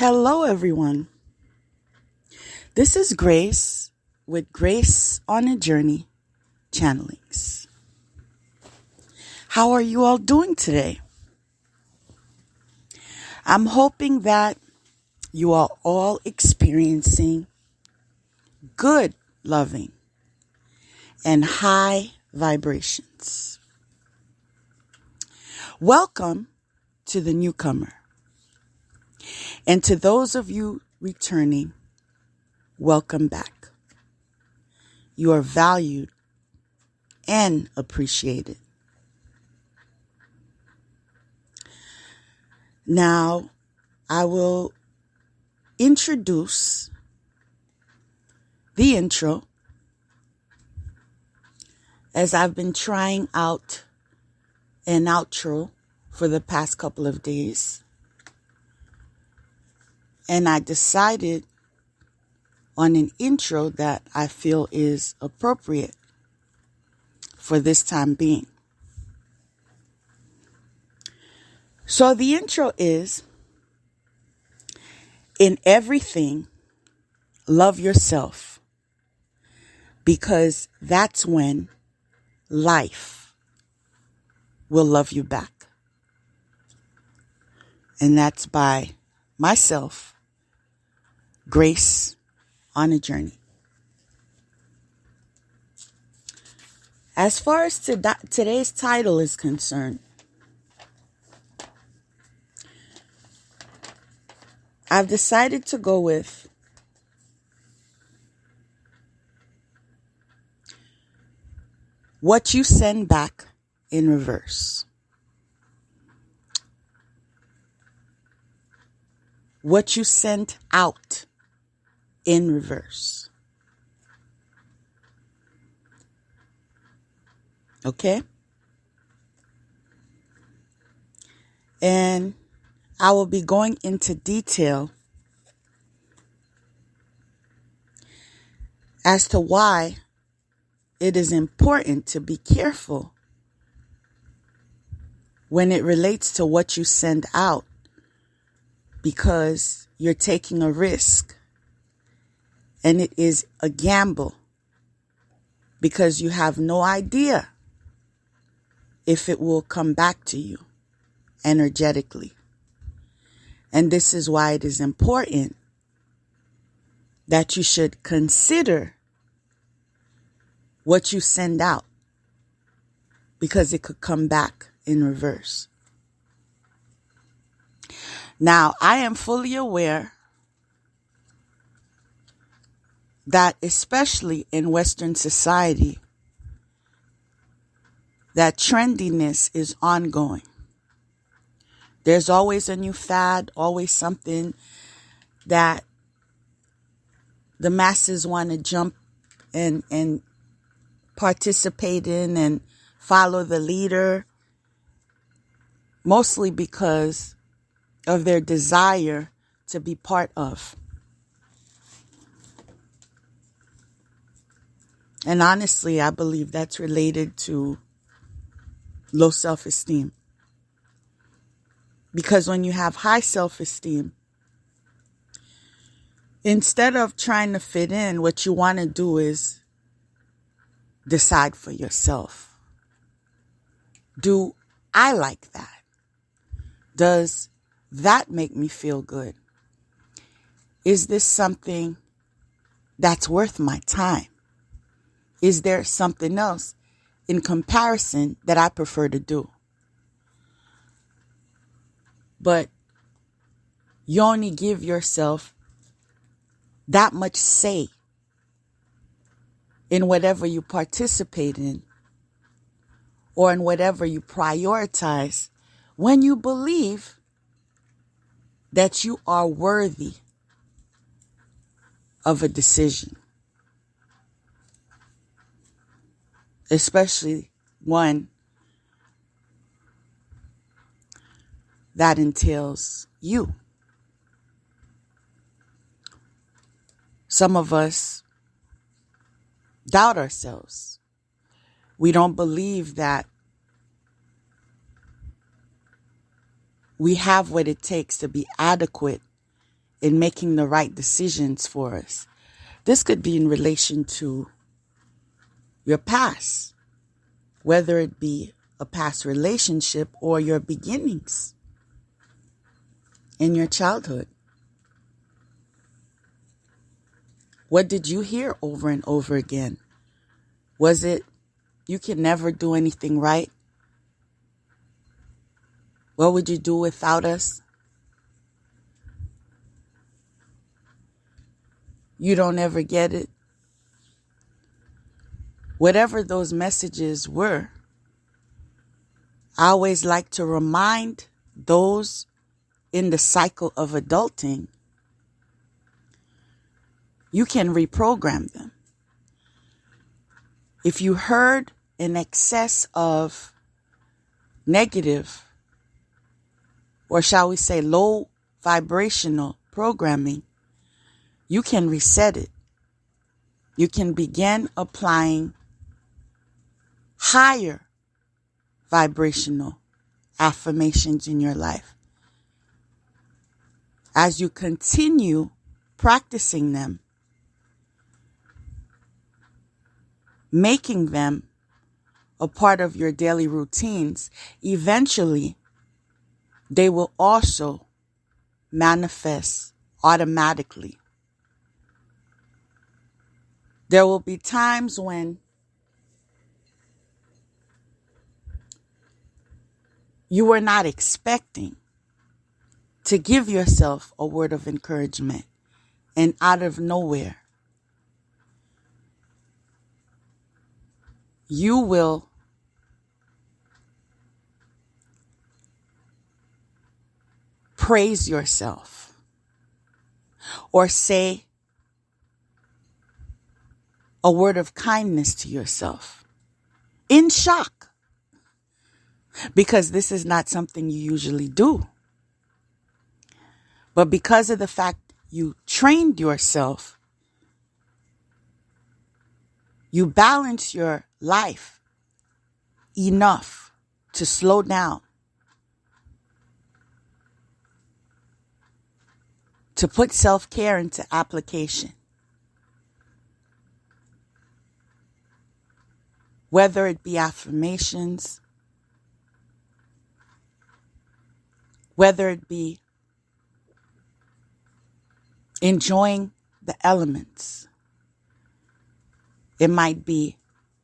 Hello, everyone. This is Grace with Grace on a Journey Channelings. How are you all doing today? I'm hoping that you are all experiencing good loving and high vibrations. Welcome to the newcomer. And to those of you returning, welcome back. You are valued and appreciated. Now, I will introduce the intro as I've been trying out an outro for the past couple of days. And I decided on an intro that I feel is appropriate for this time being. So the intro is, in everything, love yourself, because that's when life will love you back. And that's by myself, Grace on a Journey. As far as today's title is concerned, I've decided to go with what you send back in reverse. What you sent out in reverse. Okay? And I will be going into detail as to why it is important to be careful when it relates to what you send out, because you're taking a risk and it is a gamble, because you have no idea if it will come back to you energetically. And this is why it is important that you should consider what you send out, because it could come back in reverse. Now, I am fully aware that, especially in Western society, that trendiness is ongoing. There's always a new fad, always something that the masses want to jump and participate in and follow the leader, mostly because of their desire to be part of. And honestly, I believe that's related to low self-esteem. Because when you have high self-esteem, instead of trying to fit in, what you want to do is decide for yourself. Do I like that? Does that make me feel good? Is this something that's worth my time? Is there something else in comparison that I prefer to do? But you only give yourself that much say in whatever you participate in or in whatever you prioritize when you believe that you are worthy of a decision, especially one that entails you. Some of us doubt ourselves. We don't believe that we have what it takes to be adequate in making the right decisions for us. This could be in relation to your past, whether it be a past relationship or your beginnings in your childhood. What did you hear over and over again? Was it, you can never do anything right? What would you do without us? You don't ever get it. Whatever those messages were, I always like to remind those in the cycle of adulting, you can reprogram them. If you heard an excess of negative, or shall we say low vibrational programming, you can reset it. You can begin applying higher vibrational affirmations in your life. As you continue practicing them, making them a part of your daily routines, eventually they will also manifest automatically. There will be times when you were not expecting to give yourself a word of encouragement, and out of nowhere, you will praise yourself or say a word of kindness to yourself in shock, because this is not something you usually do. But because of the fact you trained yourself, you balance your life enough to slow down, to put self-care into application. Whether it be affirmations, whether it be enjoying the elements. It might be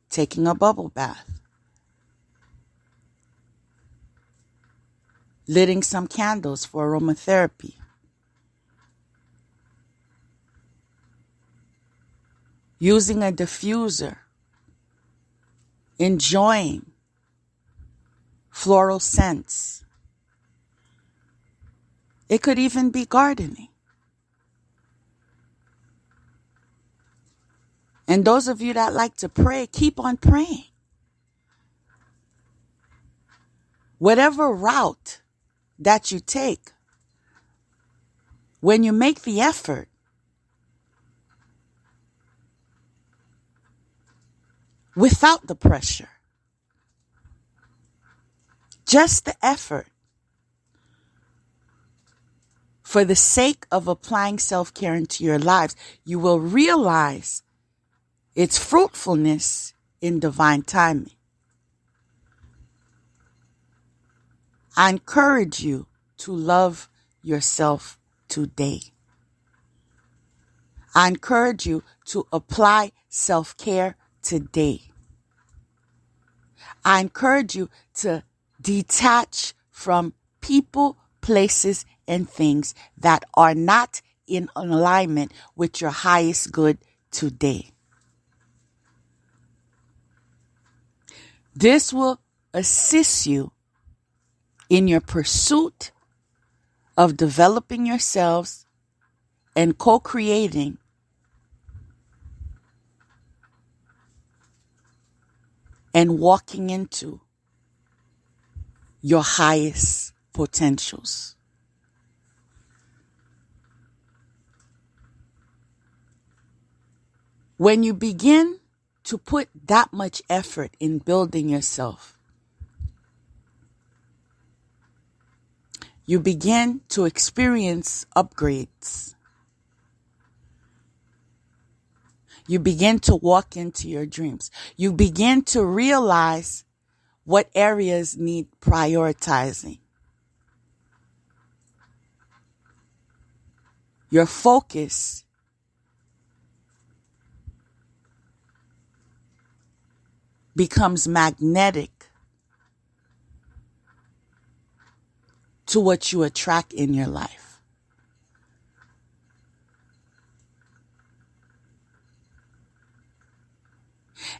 taking a bubble bath, lighting some candles for aromatherapy, using a diffuser, enjoying floral scents. It could even be gardening. And those of you that like to pray, keep on praying. Whatever route that you take, when you make the effort, without the pressure, just the effort, for the sake of applying self-care into your lives, you will realize its fruitfulness in divine timing. I encourage you to love yourself today. I encourage you to apply self-care today. I encourage you to detach from people, places, and things that are not in alignment with your highest good today. This will assist you in your pursuit of developing yourselves and co-creating and walking into your highest potentials. When you begin to put that much effort in building yourself, You begin to experience upgrades. You begin to walk into your dreams. You begin to realize what areas need prioritizing. Your focus becomes magnetic to what you attract in your life.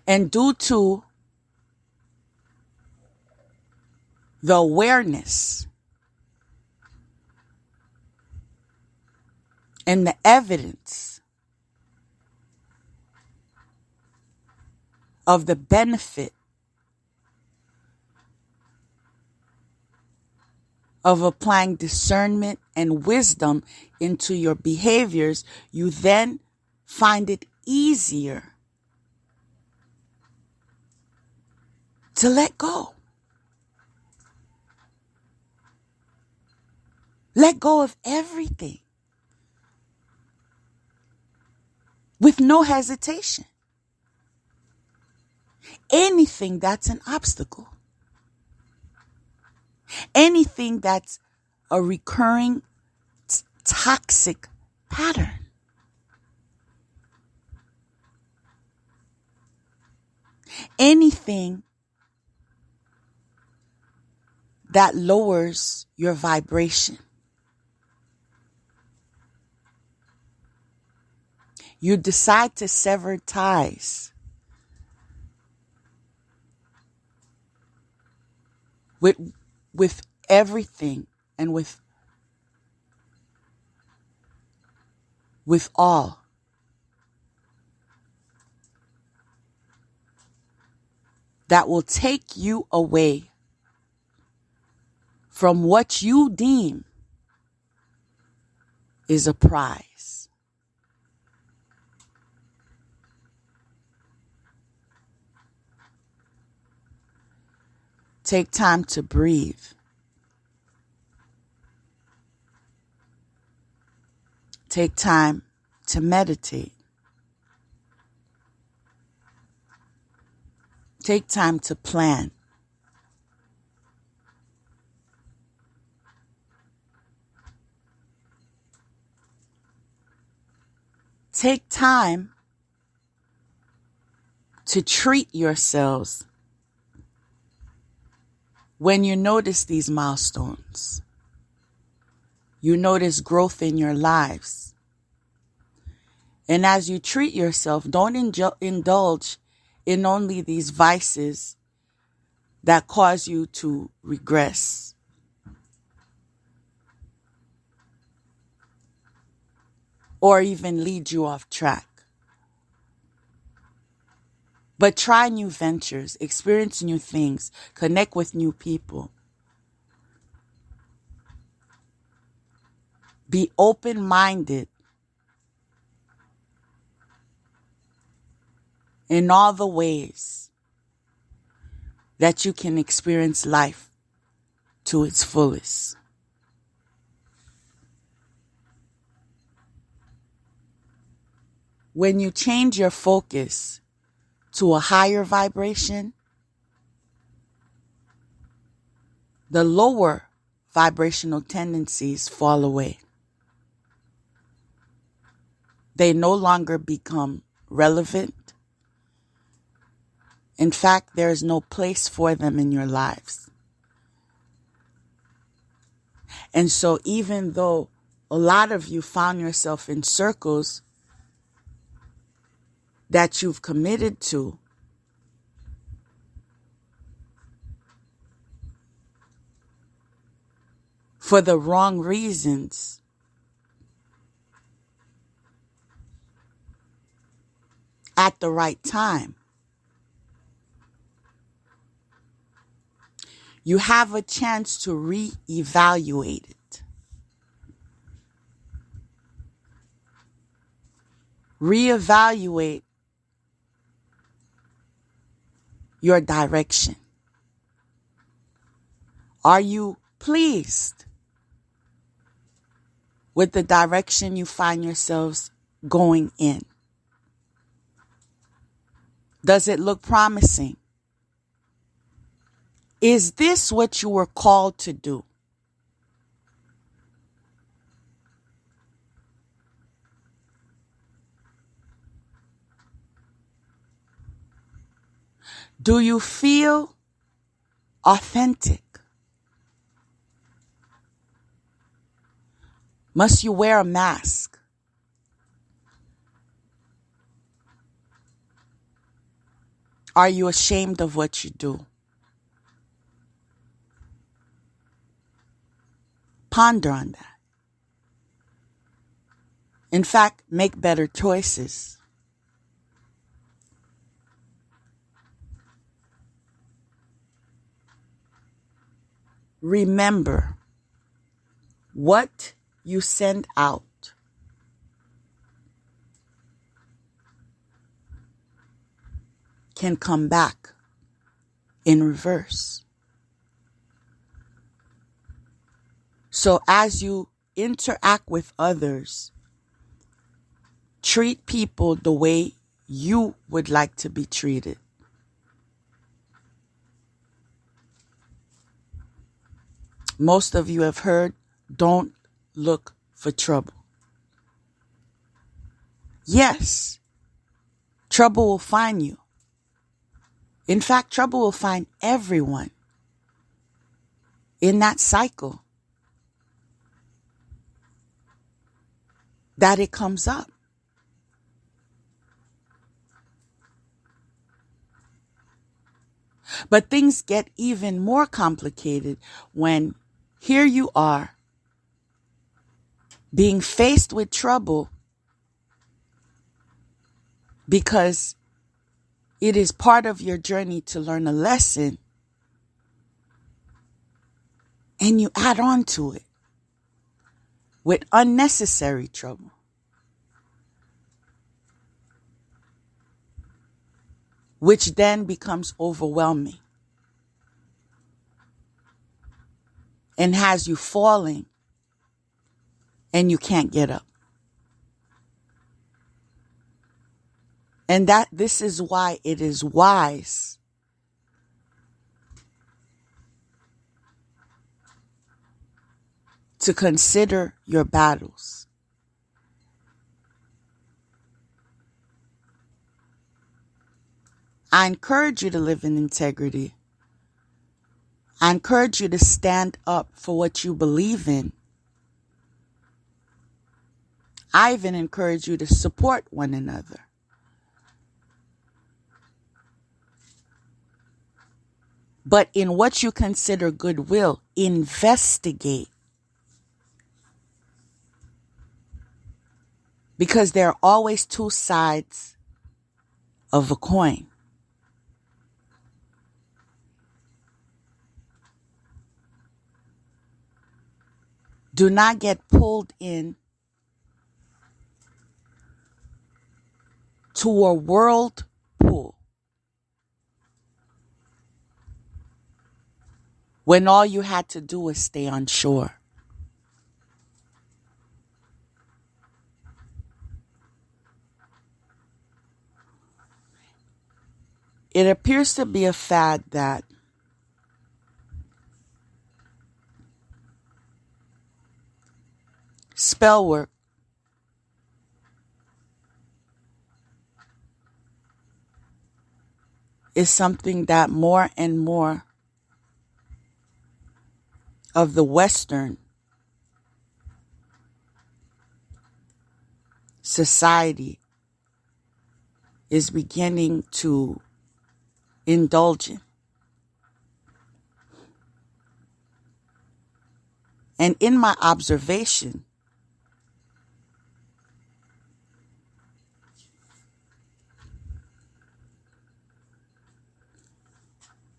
And due to the awareness and the evidence of the benefit of applying discernment and wisdom into your behaviors, you then find it easier to let go. Let go of everything with no hesitation. Anything that's an obstacle. Anything that's a recurring toxic pattern. Anything that lowers your vibration. You decide to sever ties with everything and with all. That will take you away from what you deem is a prize. Take time to breathe. Take time to meditate. Take time to plan. Take time to treat yourselves when you notice these milestones. You notice growth in your lives. And as you treat yourself, don't indulge in only these vices that cause you to regress. Or even lead you off track. But try new ventures, experience new things, connect with new people. Be open-minded in all the ways that you can experience life to its fullest. When you change your focus to a higher vibration, the lower vibrational tendencies fall away. They no longer become relevant. In fact, there is no place for them in your lives. And so even though a lot of you found yourself in circles that you've committed to, for the wrong reasons, at the right time, you have a chance to reevaluate it. Reevaluate your direction. Are you pleased with the direction you find yourselves going in? Does it look promising? Is this what you were called to do? Do you feel authentic? Must you wear a mask? Are you ashamed of what you do? Ponder on that. In fact, make better choices. Remember, what you send out can come back in reverse. So as you interact with others, treat people the way you would like to be treated. Most of you have heard, don't look for trouble. Yes, trouble will find you. In fact, trouble will find everyone in that cycle that it comes up. But things get even more complicated when here you are being faced with trouble because it is part of your journey to learn a lesson, and you add on to it with unnecessary trouble. Which then becomes overwhelming and has you falling and you can't get up. And this is why it is wise to consider your battles. I encourage you to live in integrity. I encourage you to stand up for what you believe in. I even encourage you to support one another. But in what you consider goodwill, investigate. Because there are always two sides of a coin. Do not get pulled in to a whirlpool when all you had to do was stay on shore. It appears to be a fad that spell work is something that more and more of the Western society is beginning to indulge in. And in my observation,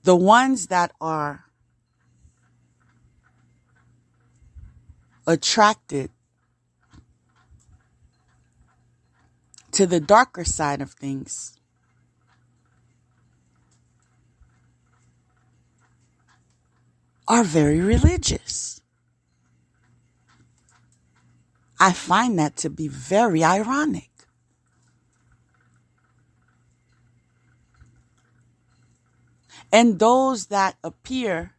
the ones that are attracted to the darker side of things are very religious. I find that to be very ironic. And those that appear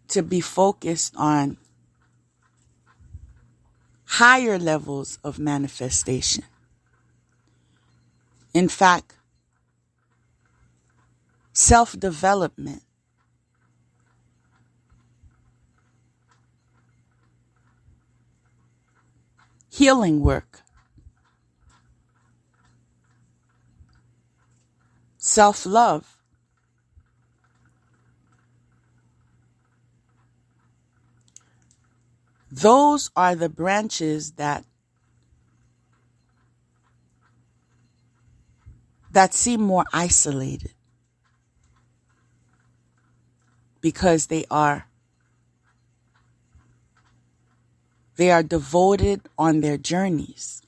to be focused on higher levels of manifestation. In fact, self-development, healing work, self-love, those are the branches that seem more isolated because they are devoted on their journeys.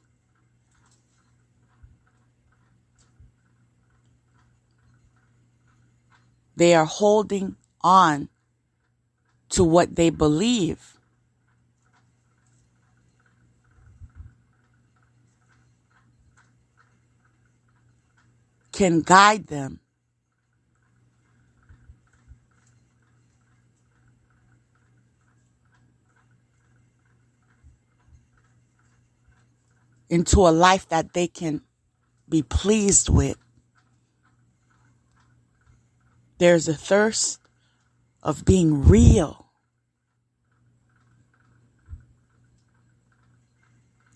They are holding on to what they believe can guide them into a life that they can be pleased with. There's a thirst of being real,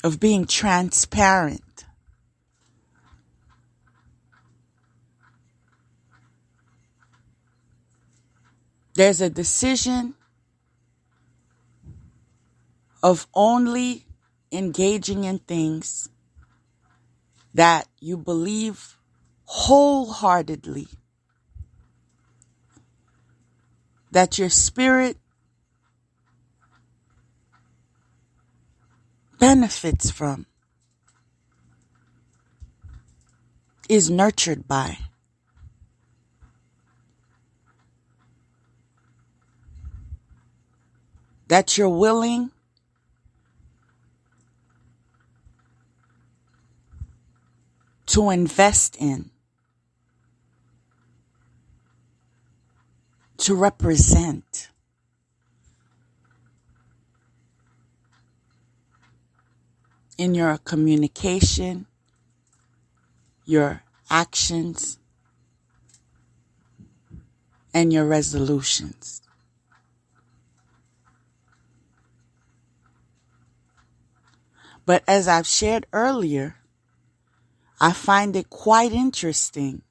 of being transparent. There's a decision of only engaging in things that you believe wholeheartedly, that your spirit benefits from, is nurtured by. That you're willing to invest in, to represent. In your communication, your actions, and your resolutions. But as I've shared earlier, I find it quite interesting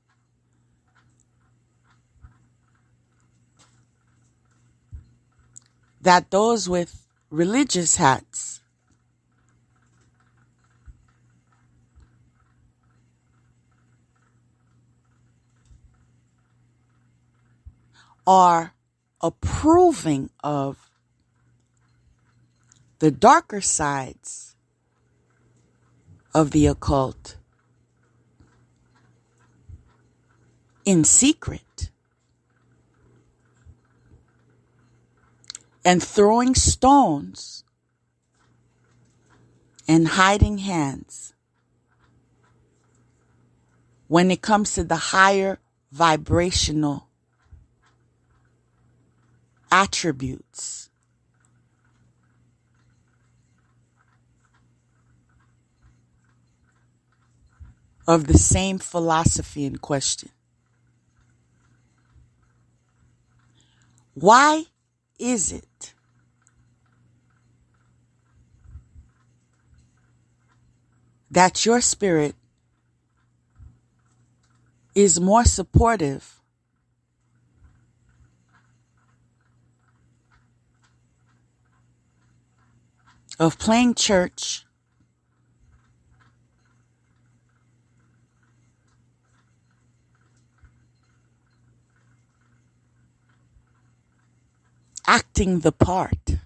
that those with religious hats are approving of the darker sides of the occult in secret and throwing stones and hiding hands when it comes to the higher vibrational attributes of the same philosophy in question. Why is it that your spirit is more supportive of playing church acting the part,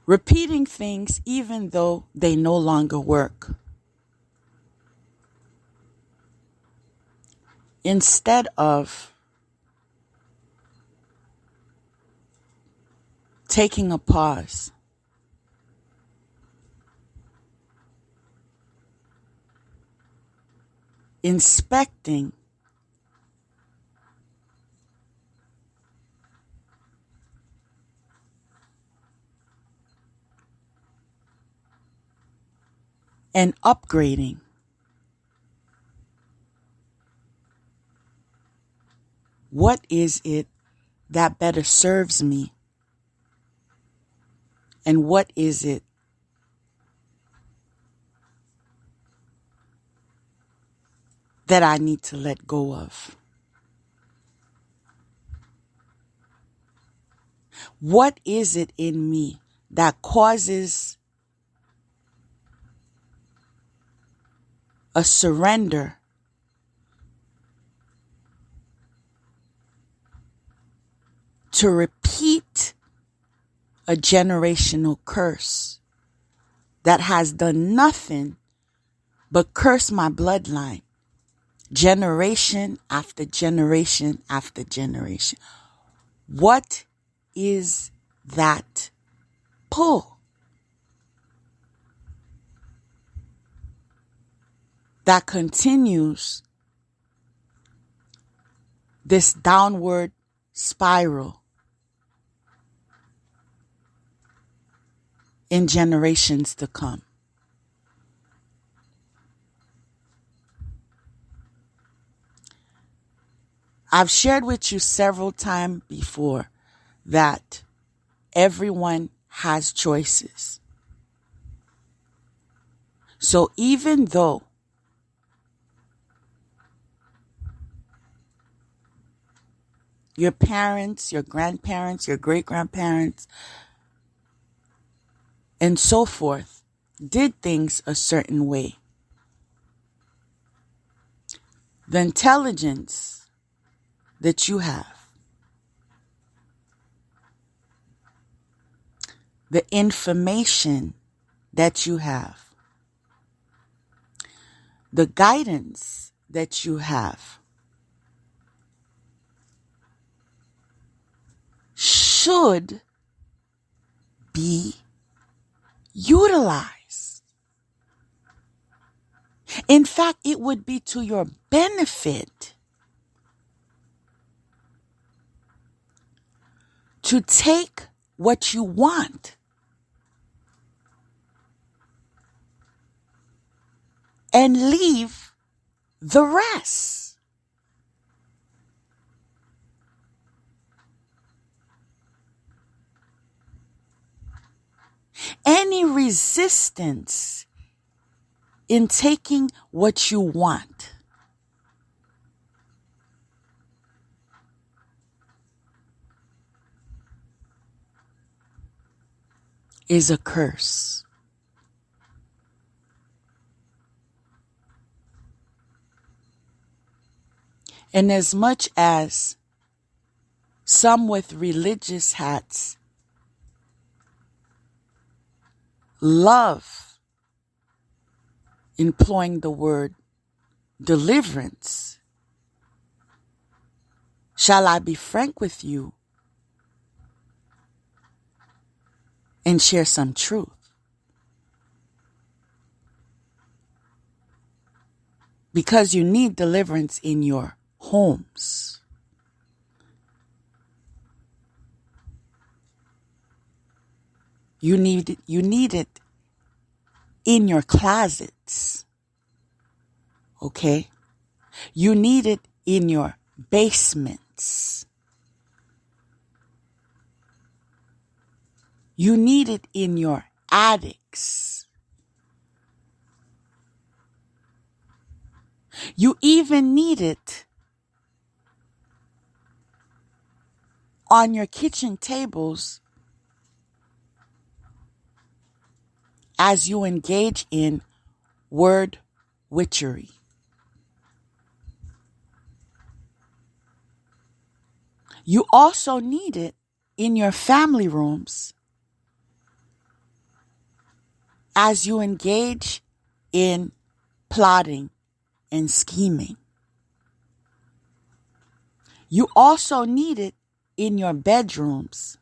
repeating things even though they no longer work, instead of taking a pause, inspecting and upgrading, what is it that better serves me? And what is it that I need to let go of? What is it in me that causes a surrender to repeat a generational curse that has done nothing but curse my bloodline, generation after generation after generation? What is that pull that continues this downward spiral in generations to come? I've shared with you several times before that everyone has choices. So even though your parents, your grandparents, your great-grandparents, and so forth did things a certain way, the intelligence that you have, the information that you have, the guidance that you have should be utilized. In fact, it would be to your benefit to take what you want and leave the rest. Any resistance in taking what you want is a curse. And as much as some with religious hats love employing the word deliverance, shall I be frank with you and share some truth? Because you need deliverance in your homes. You need it in your closets. Okay? You need it in your basements. You need it in your attics. You even need it on your kitchen tables as you engage in word witchery. You also need it in your family rooms as you engage in plotting and scheming. You also need it in your bedrooms.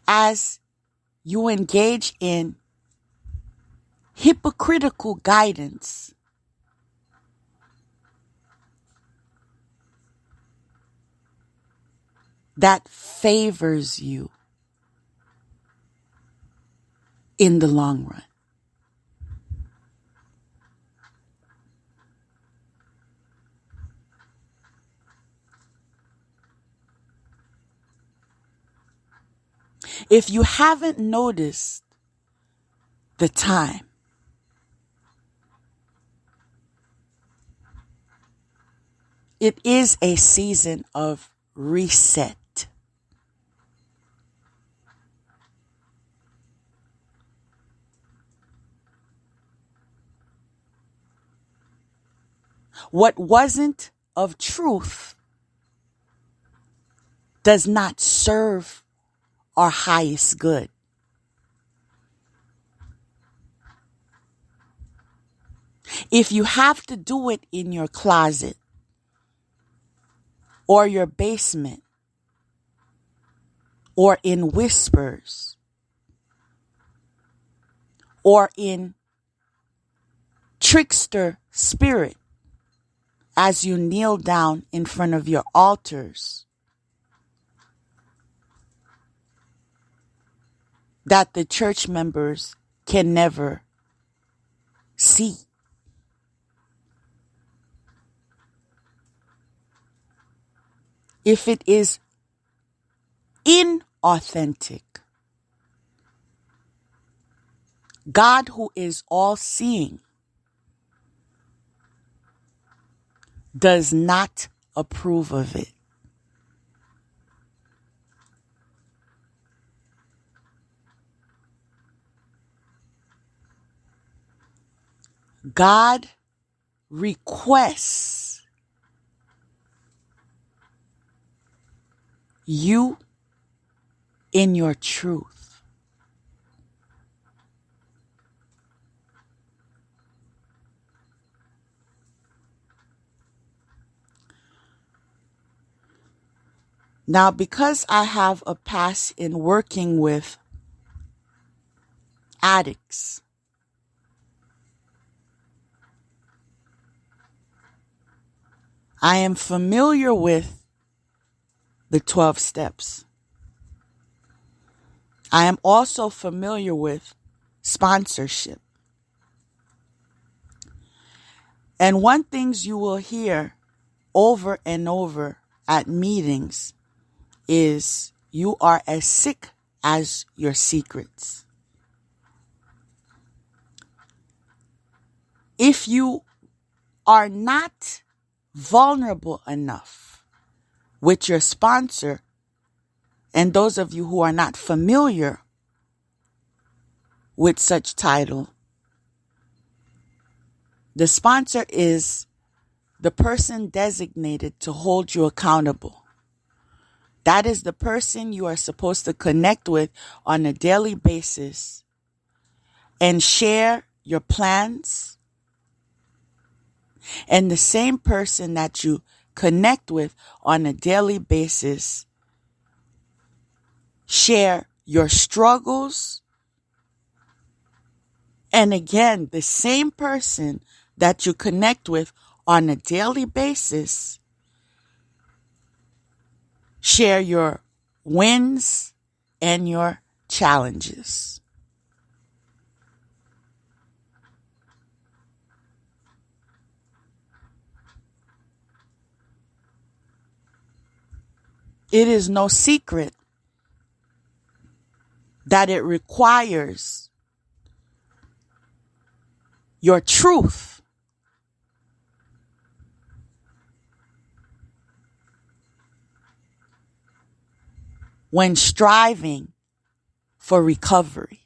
As you engage in hypocritical guidance that favors you in the long run. If you haven't noticed the time, it is a season of reset. What wasn't of truth does not serve our highest good. If you have to do it in your closet or your basement or in whispers or in trickster spirit as you kneel down in front of your altars, that the church members can never see. If it is inauthentic, God, who is all-seeing, does not approve of it. God requests you in your truth. Now, because I have a past in working with addicts, I am familiar with the 12 steps. I am also familiar with sponsorship. And one thing you will hear over and over at meetings is you are as sick as your secrets. If you are not vulnerable enough with your sponsor, and those of you who are not familiar with such title, the sponsor is the person designated to hold you accountable. That is the person you are supposed to connect with on a daily basis and share your plans. And the same person that you connect with on a daily basis share your struggles. And again, the same person that you connect with on a daily basis share your wins and your challenges. It is no secret that it requires your truth when striving for recovery.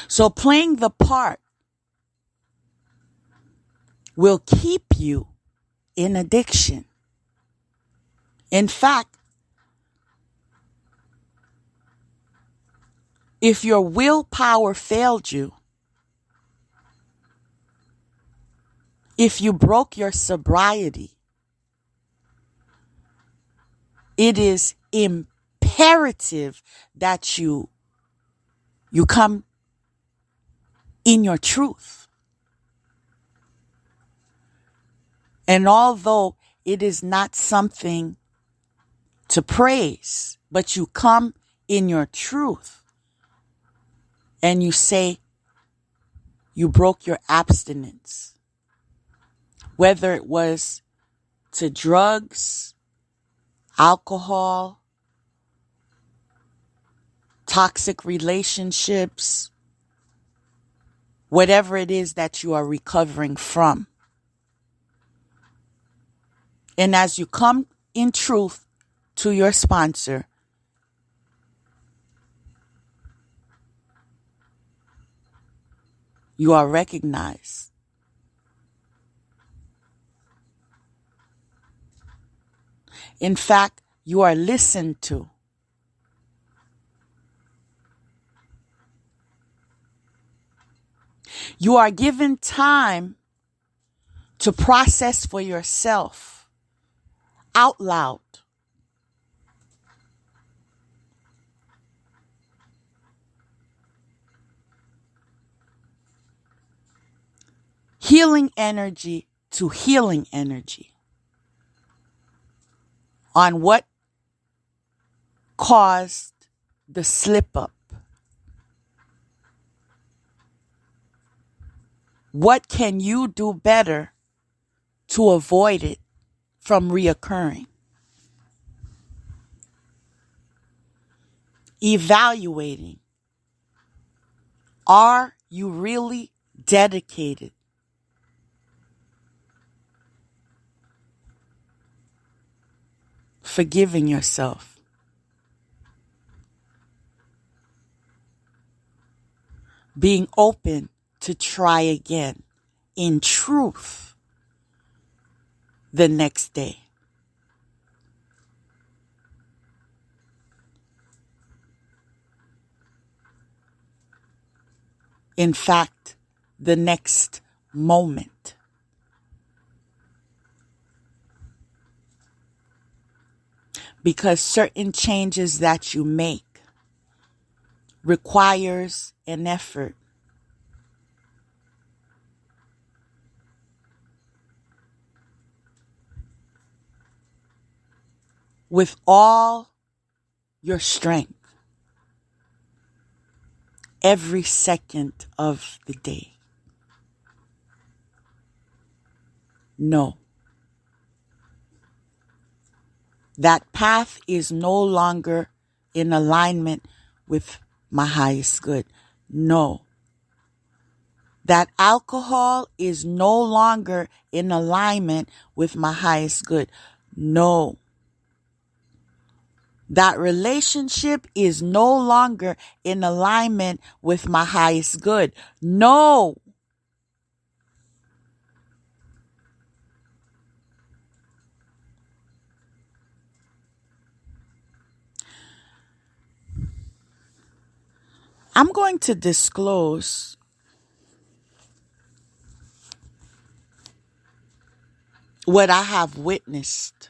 So playing the part will keep you in addiction. In fact, If your willpower failed you, if you broke your sobriety, it is imperative that you come in your truth. And although it is not something to praise, but you come in your truth and you say you broke your abstinence, whether it was to drugs, alcohol, toxic relationships, whatever it is that you are recovering from. And as you come in truth to your sponsor, you are recognized. In fact, you are listened to. You are given time to process for yourself out loud. Healing energy to healing energy on what caused the slip up. What can you do better to avoid it from reoccurring? Evaluating. Are you really dedicated? Forgiving yourself. Being open to try again in truth the next day. In fact, the next moment. Because certain changes that you make requires an effort. With all your strength, every second of the day. No. That path is no longer in alignment with my highest good. No. That alcohol is no longer in alignment with my highest good. No. That relationship is no longer in alignment with my highest good. No. I'm going to disclose what I have witnessed.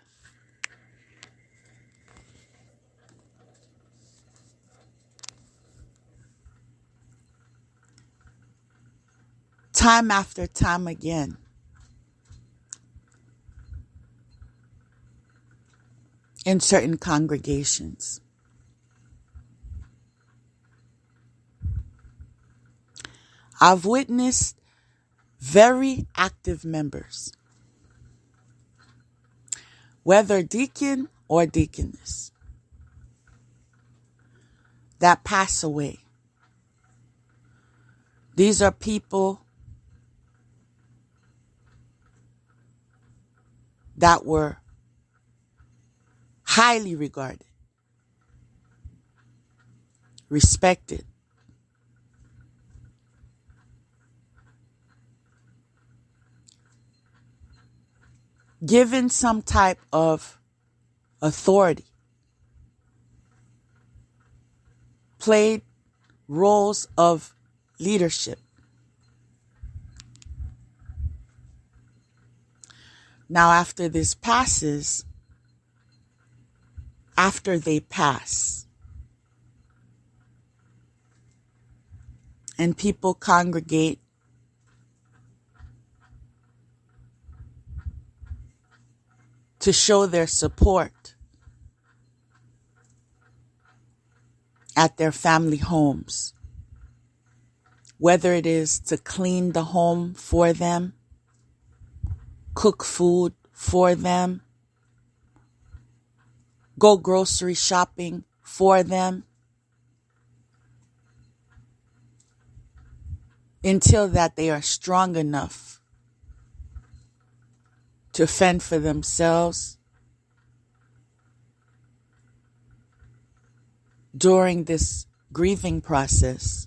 Time after time again. In certain congregations. I've witnessed very active members, whether deacon or deaconess, that pass away. These are people that were highly regarded, respected, given some type of authority, played roles of leadership. Now, after this passes, after they pass, and people congregate to show their support at their family homes, whether it is to clean the home for them, cook food for them, go grocery shopping for them, until that they are strong enough to fend for themselves during this grieving process.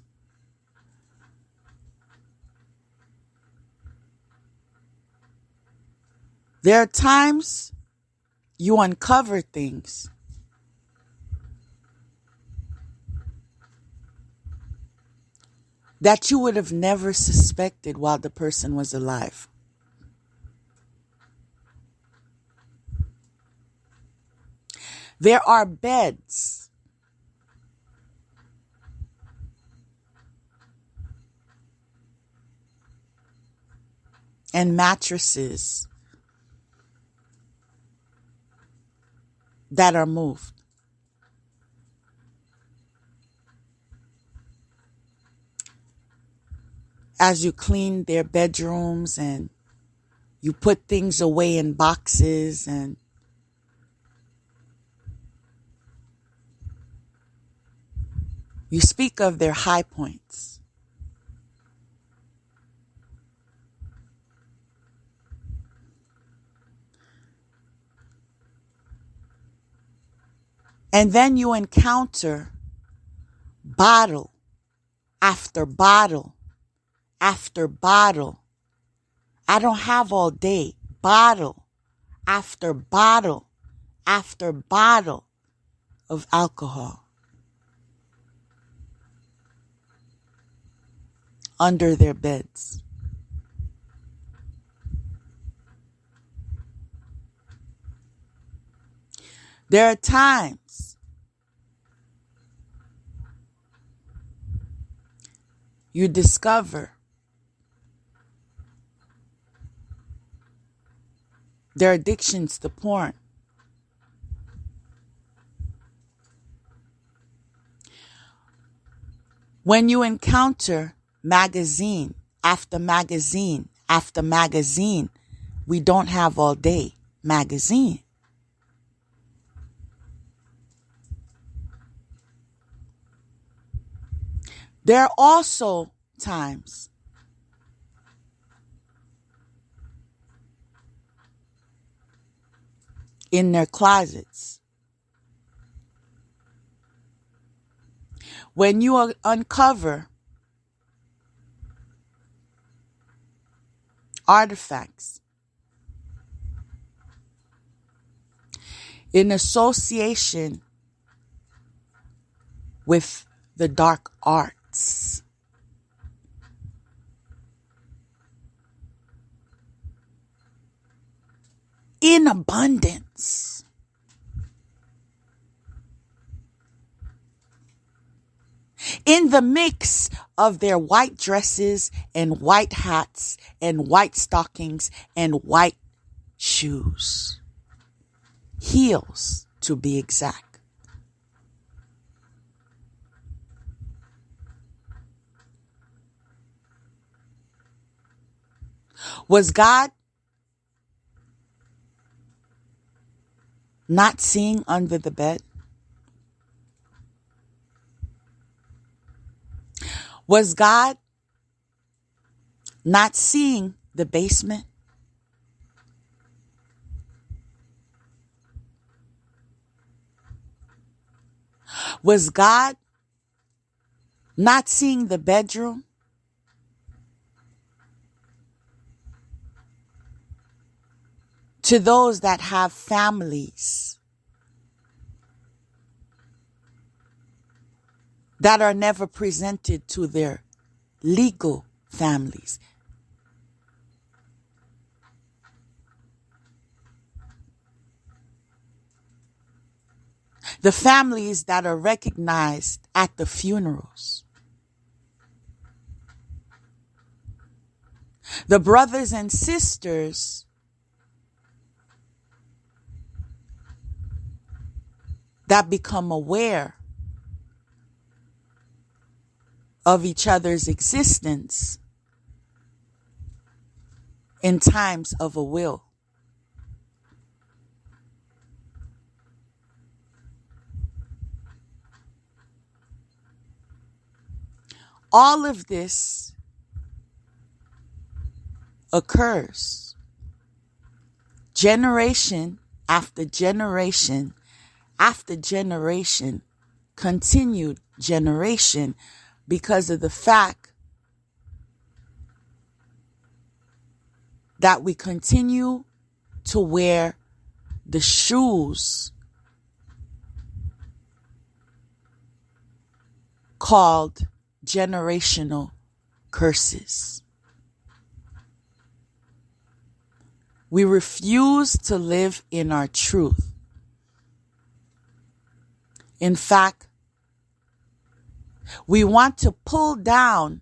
There are times you uncover things that you would have never suspected while the person was alive. There are beds and mattresses that are moved. As you clean their bedrooms and you put things away in boxes and you speak of their high points. And then you encounter bottle after bottle after bottle. I don't have all day. Bottle after bottle after bottle of alcohol under their beds. There are times you discover their addictions to porn. When you encounter magazine after magazine after magazine, we don't have all day magazine. There are also times in their closets when you uncover artifacts in association with the dark arts. In abundance. In the mix of their white dresses and white hats and white stockings and white shoes. Heels, to be exact. Was God not seeing under the bed? Was God not seeing the basement? Was God not seeing the bedroom? To those that have families, that are never presented to their legal families. The families that are recognized at the funerals. The brothers and sisters that become aware of each other's existence in times of a will. All of this occurs generation after generation after generation, continued generation, because of the fact that we continue to wear the shoes called generational curses. We refuse to live in our truth. In fact, we want to pull down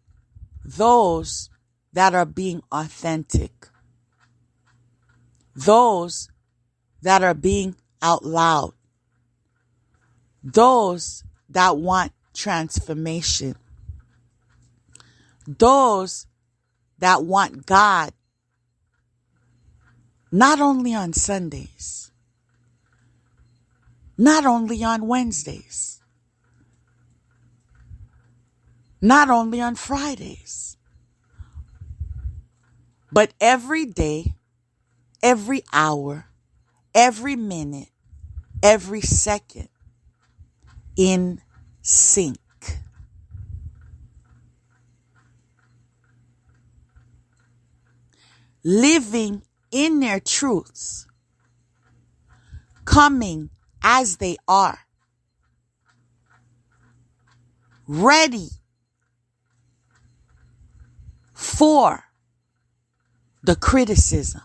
those that are being authentic, those that are being out loud, those that want transformation, those that want God not only on Sundays, not only on Wednesdays, not only on Fridays, but every day, every hour, every minute, every second, in sync. Living in their truths, coming as they are, ready for the criticism,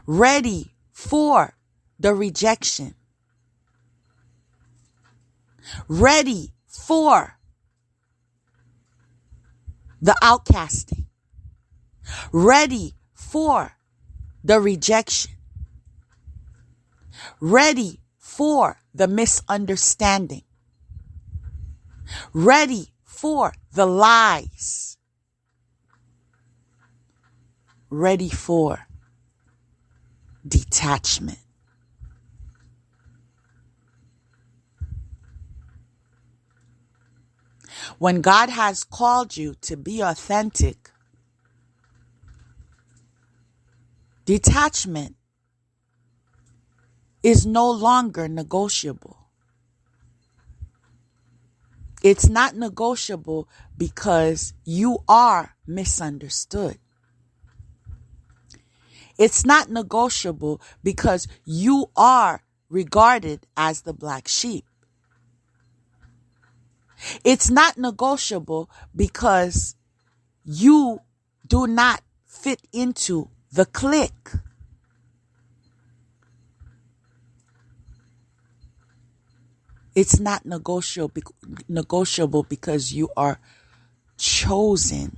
ready for the rejection, ready for the outcasting, ready for the rejection, ready for the misunderstanding, ready for the lies, ready for detachment. When God has called you to be authentic, detachment is no longer negotiable. It's not negotiable because you are misunderstood. It's not negotiable because you are regarded as the black sheep. It's not negotiable because you do not fit into the clique. It's not negotiable because you are chosen.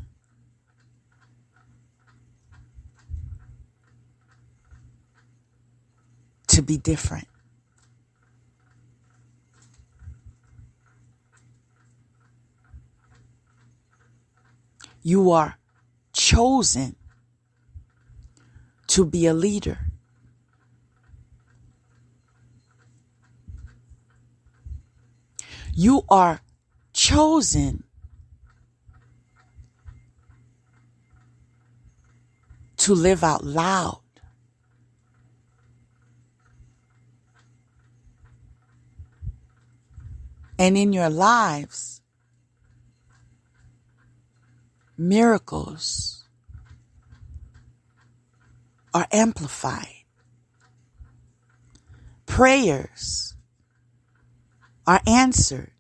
To be different. You are chosen to be a leader. You are chosen to live out loud. And in your lives, miracles are amplified. Prayers are answered.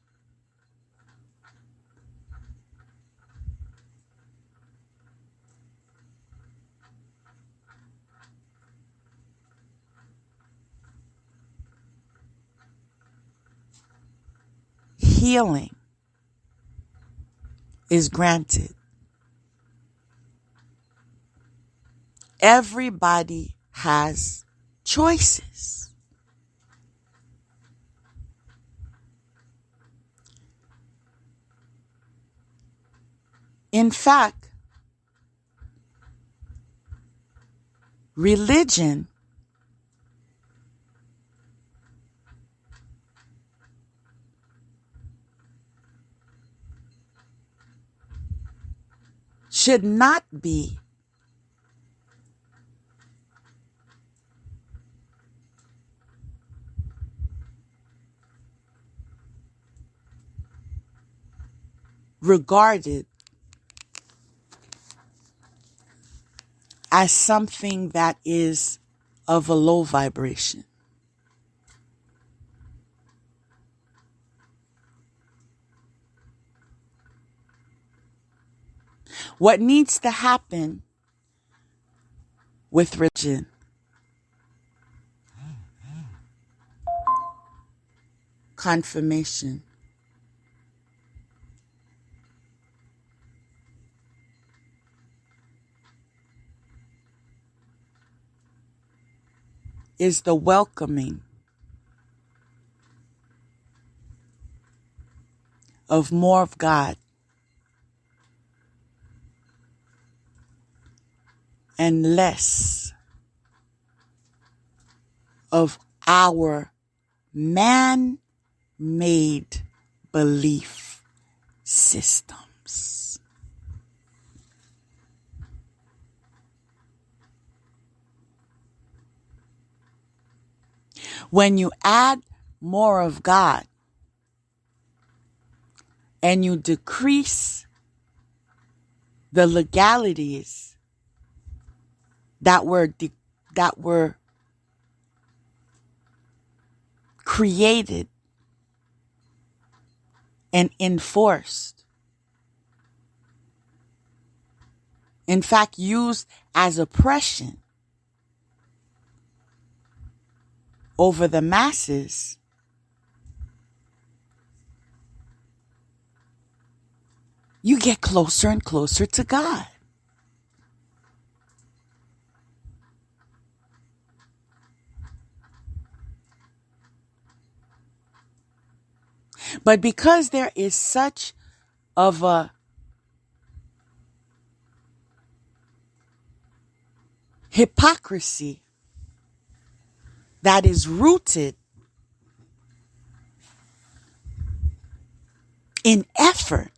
healing is granted. Everybody has choices. In fact, religion should not be regarded as something that is of a low vibration. What needs to happen with religion confirmation is the welcoming of more of God and less of our man-made belief systems. When you add more of God and you decrease the legalities that were created and enforced, in fact used as oppression over the masses, you get closer and closer to God. But because there is such of a hypocrisy that is rooted in effort,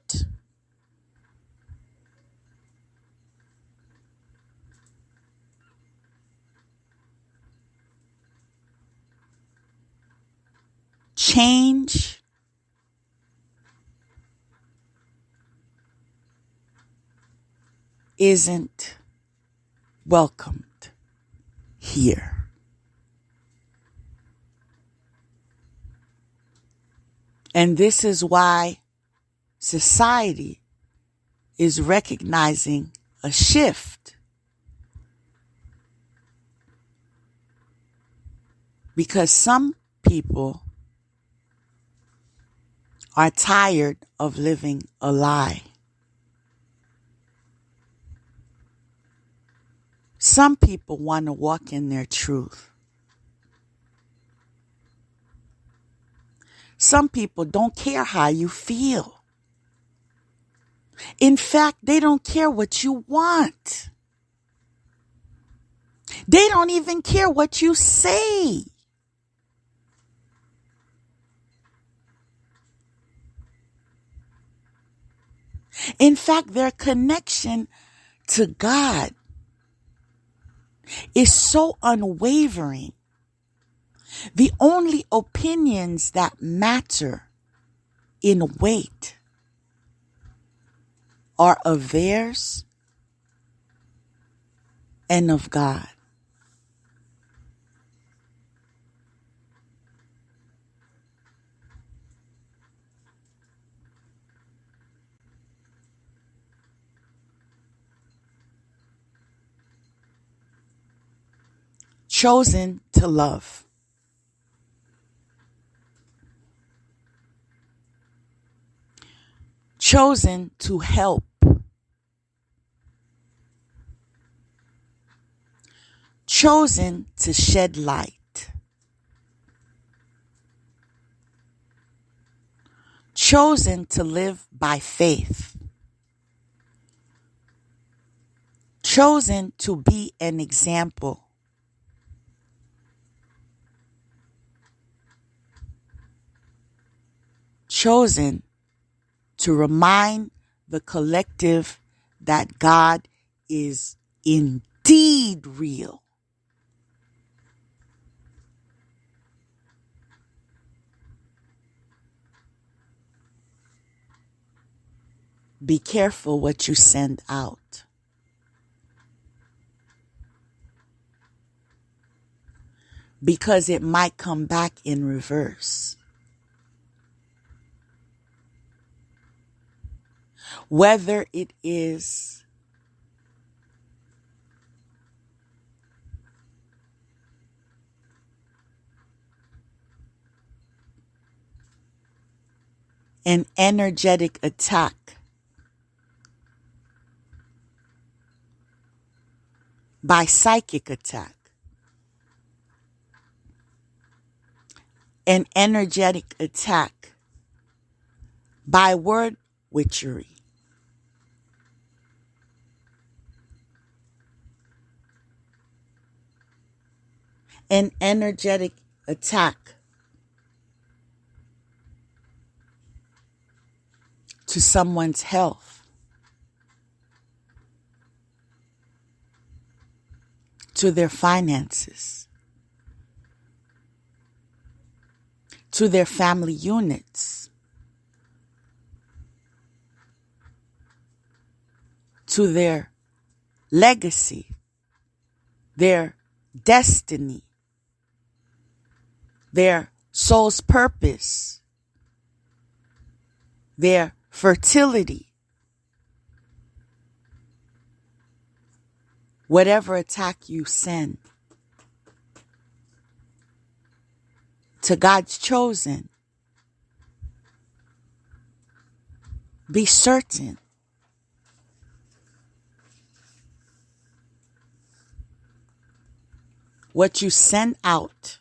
change isn't welcomed here. And this is why society is recognizing a shift. Because some people are tired of living a lie. Some people want to walk in their truth. Some people don't care how you feel. In fact, they don't care what you want. They don't even care what you say. In fact, their connection to God is so unwavering. The only opinions that matter in weight are of theirs and of God. Chosen to love. chosen to help, chosen to shed light, chosen to live by faith, chosen to be an example, chosen to remind the collective that God is indeed real. Be careful what you send out. Because it might come back in reverse. Whether it is an energetic attack, by psychic attack, an energetic attack by word witchery, an energetic attack to someone's health, to their finances, to their family units, to their legacy, their destiny, their soul's purpose, their fertility. Whatever attack you send to God's chosen, be certain what you send out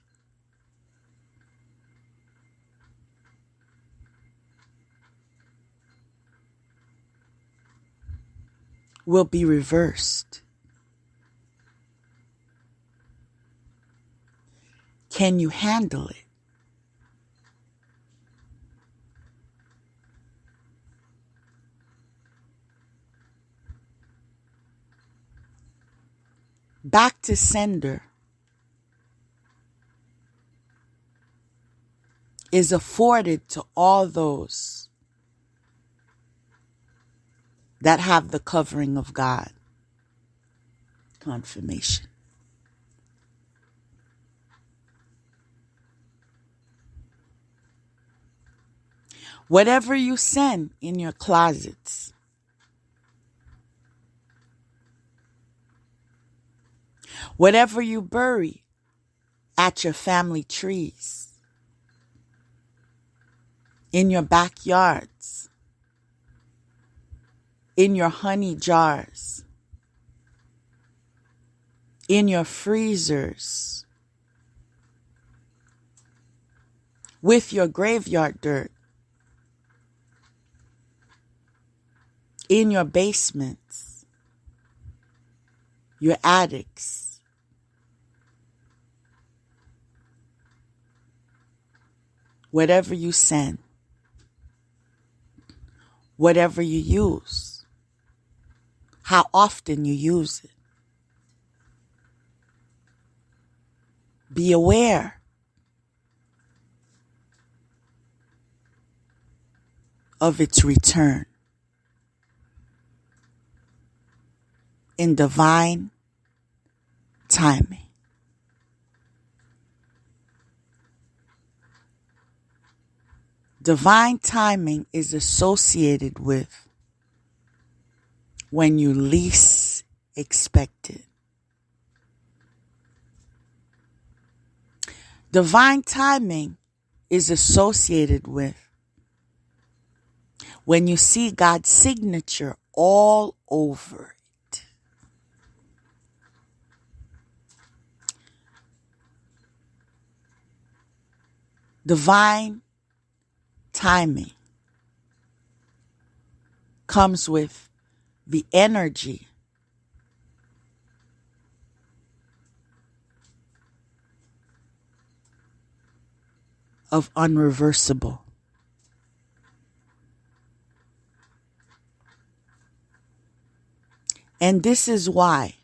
will be reversed. Can you handle it? Back to sender is afforded to all those that have the covering of God. Confirmation. Whatever you send in your closets, whatever you bury at your family trees, in your backyards, in your honey jars, in your freezers, with your graveyard dirt, in your basements, your attics, whatever you send, whatever you use, how often you use it. Be aware of its return in divine timing. Divine timing is associated with when you least expect it. Divine timing is associated with when you see God's signature all over it. Divine timing comes with the energy of unreversible. And this is why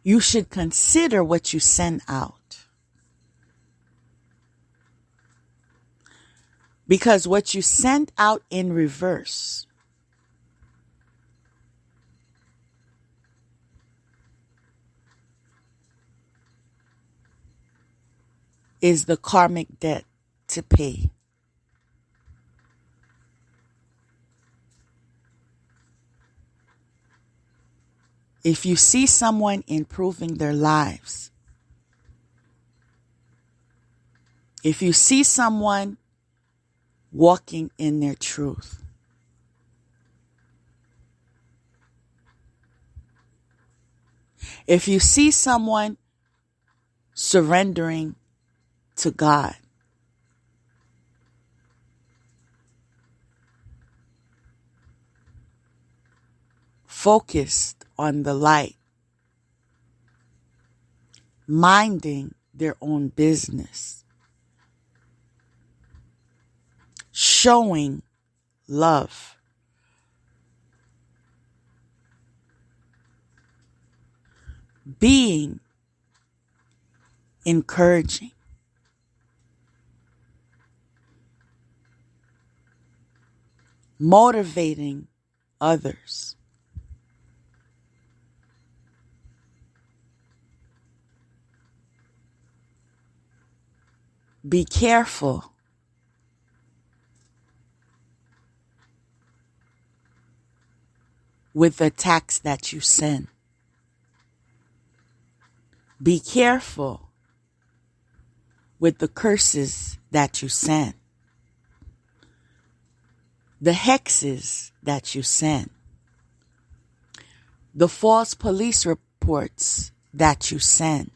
you should consider what you send out. Because what you send out in reverse is the karmic debt to pay. If you see someone improving their lives, if you see someone walking in their truth, if you see someone surrendering to God, focused on the light, minding their own business, showing love, being encouraging, motivating others, be careful with the attacks that you send. Be careful with the curses that you send, the hexes that you send, the false police reports that you send,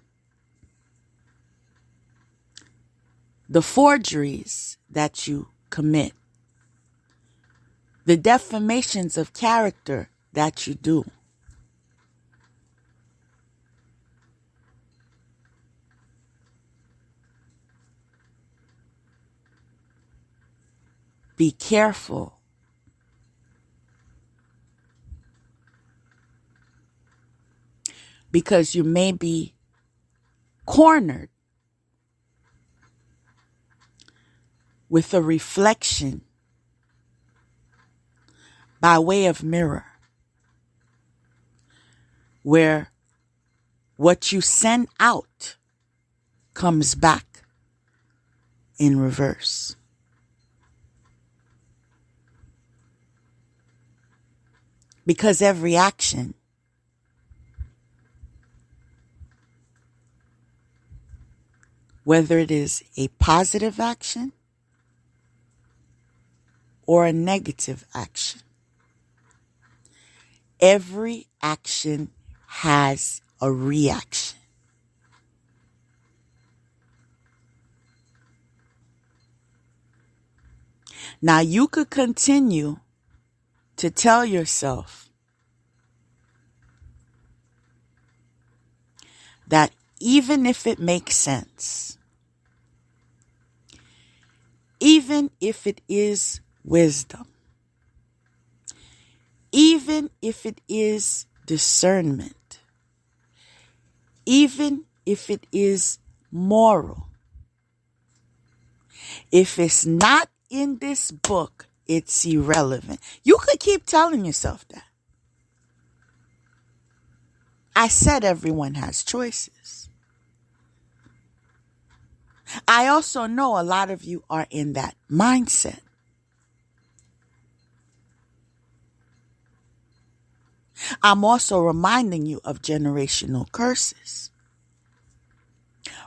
the forgeries that you commit, the defamations of character that you do. Be careful. Because you may be cornered with a reflection by way of mirror, where what you send out comes back in reverse. Because every action whether it is a positive action or a negative action, every action has a reaction. Now you could continue to tell yourself that even if it makes sense, even if it is wisdom, even if it is discernment, even if it is moral, if it's not in this book, it's irrelevant. You could keep telling yourself that. I said everyone has choices. I also know a lot of you are in that mindset. I'm also reminding you of generational curses.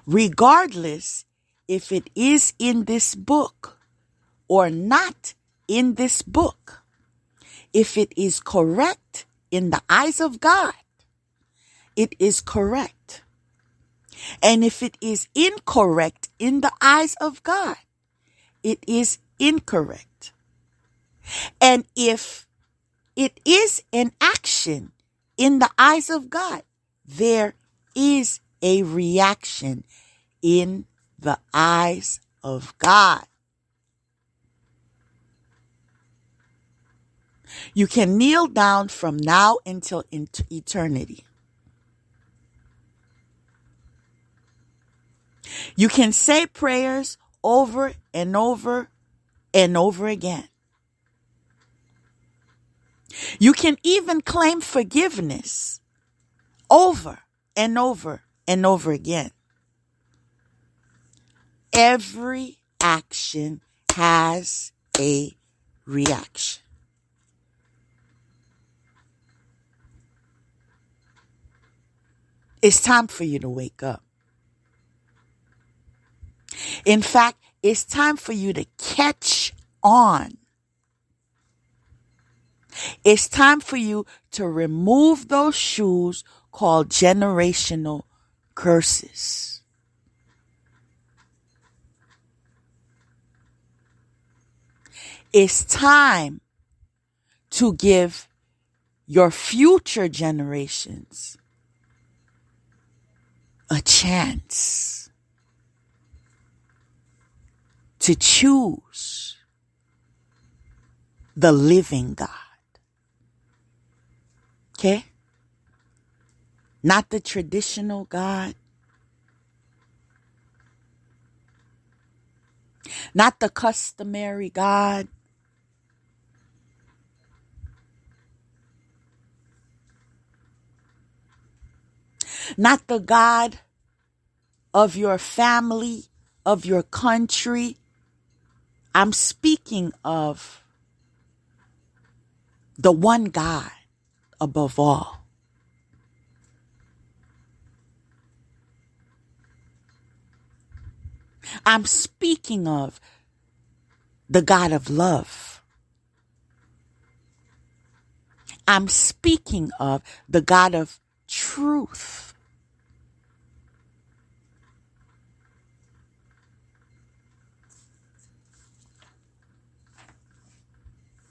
Regardless if it is in this book or not in this book, if it is correct in the eyes of God, it is correct. And if it is incorrect in the eyes of God, it is incorrect. And if it is an action in the eyes of God, there is a reaction in the eyes of God. You can kneel down from now until into eternity. You can say prayers over and over and over again. You can even claim forgiveness over and over and over again. Every action has a reaction. It's time for you to wake up. In fact, it's time for you to catch on. It's time for you to remove those shoes called generational curses. It's time to give your future generations a chance to choose the living God. Okay? Not the traditional God. Not the customary God. Not the God of your family, of your country. I'm speaking of the one God above all. I'm speaking of the God of love. I'm speaking of the God of truth.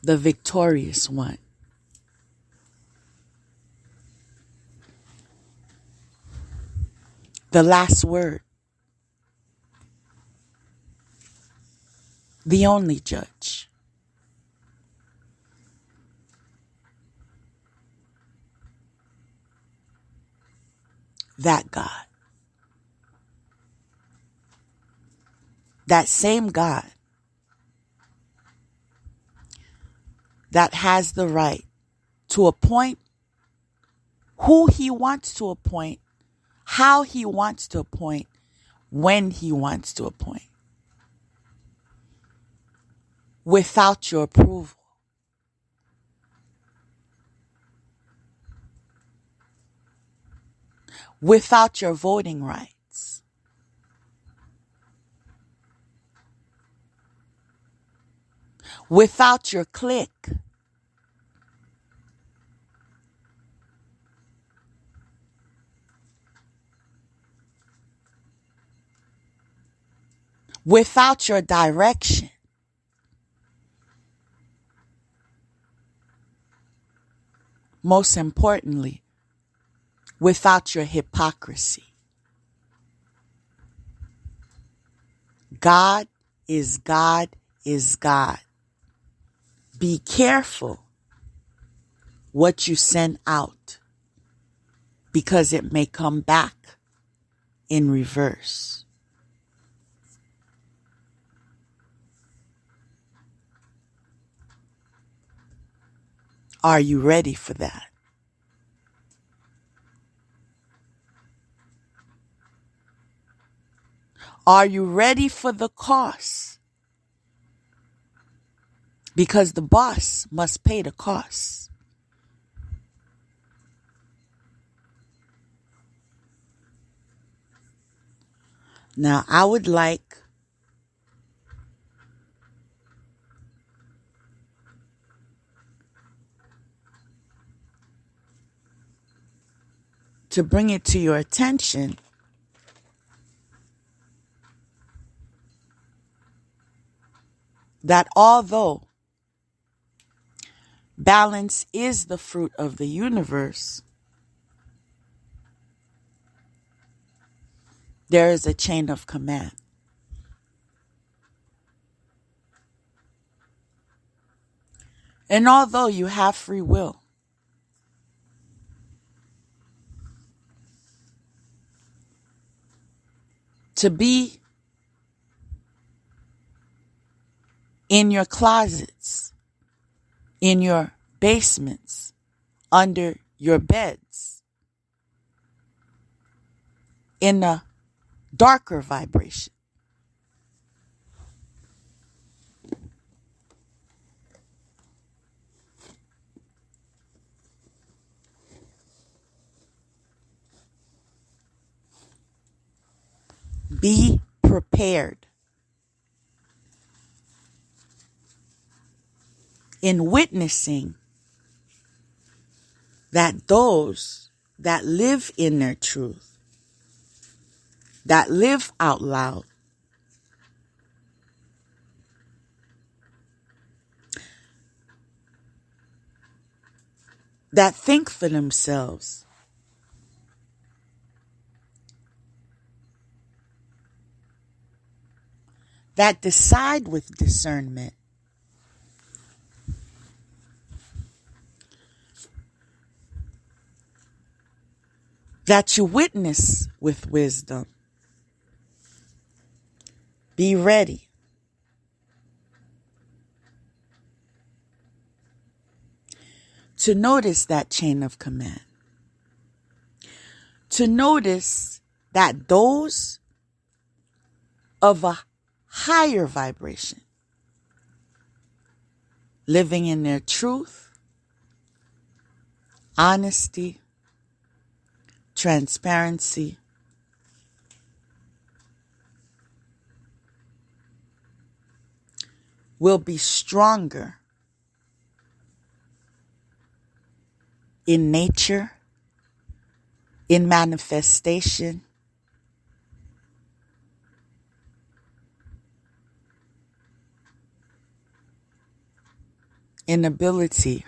The victorious one. The last word. The only judge. That God. That same God that has the right to appoint who he wants to appoint, how he wants to appoint, when he wants to appoint, without your approval. Without your voting rights. Without your clique. Without your direction. Most importantly, without your hypocrisy. God is God is God. Be careful what you send out, because it may come back in reverse. Are you ready for that? Are you ready for the cost? Because the boss must pay the cost. Now, I would like to bring it to your attention that although balance is the fruit of the universe, there is a chain of command. And although you have free will, to be in your closets, in your basements, under your beds, in a darker vibration, be prepared in witnessing that those that live in their truth, that live out loud, that think for themselves, that decide with discernment, that you witness with wisdom. Be ready to notice that chain of command. To notice that those of a higher vibration, living in their truth, honesty, transparency, will be stronger in nature, in manifestation, in ability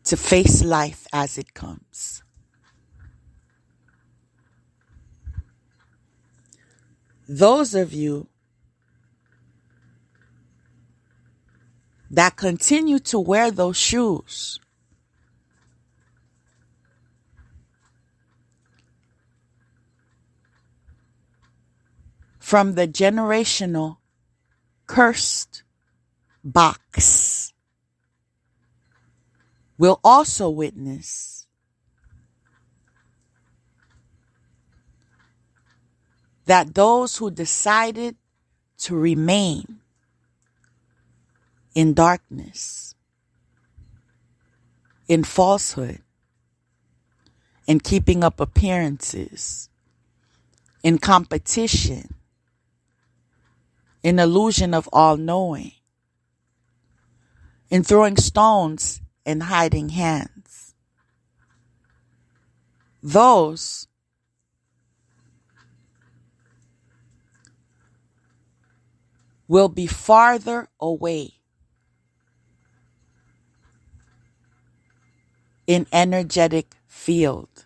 to face life as it comes. Those of you that continue to wear those shoes from the generational cursed box will also witness that those who decided to remain in darkness, in falsehood, in keeping up appearances, in competition, in illusion of all-knowing, in throwing stones and hiding hands. Those will be farther away in energetic field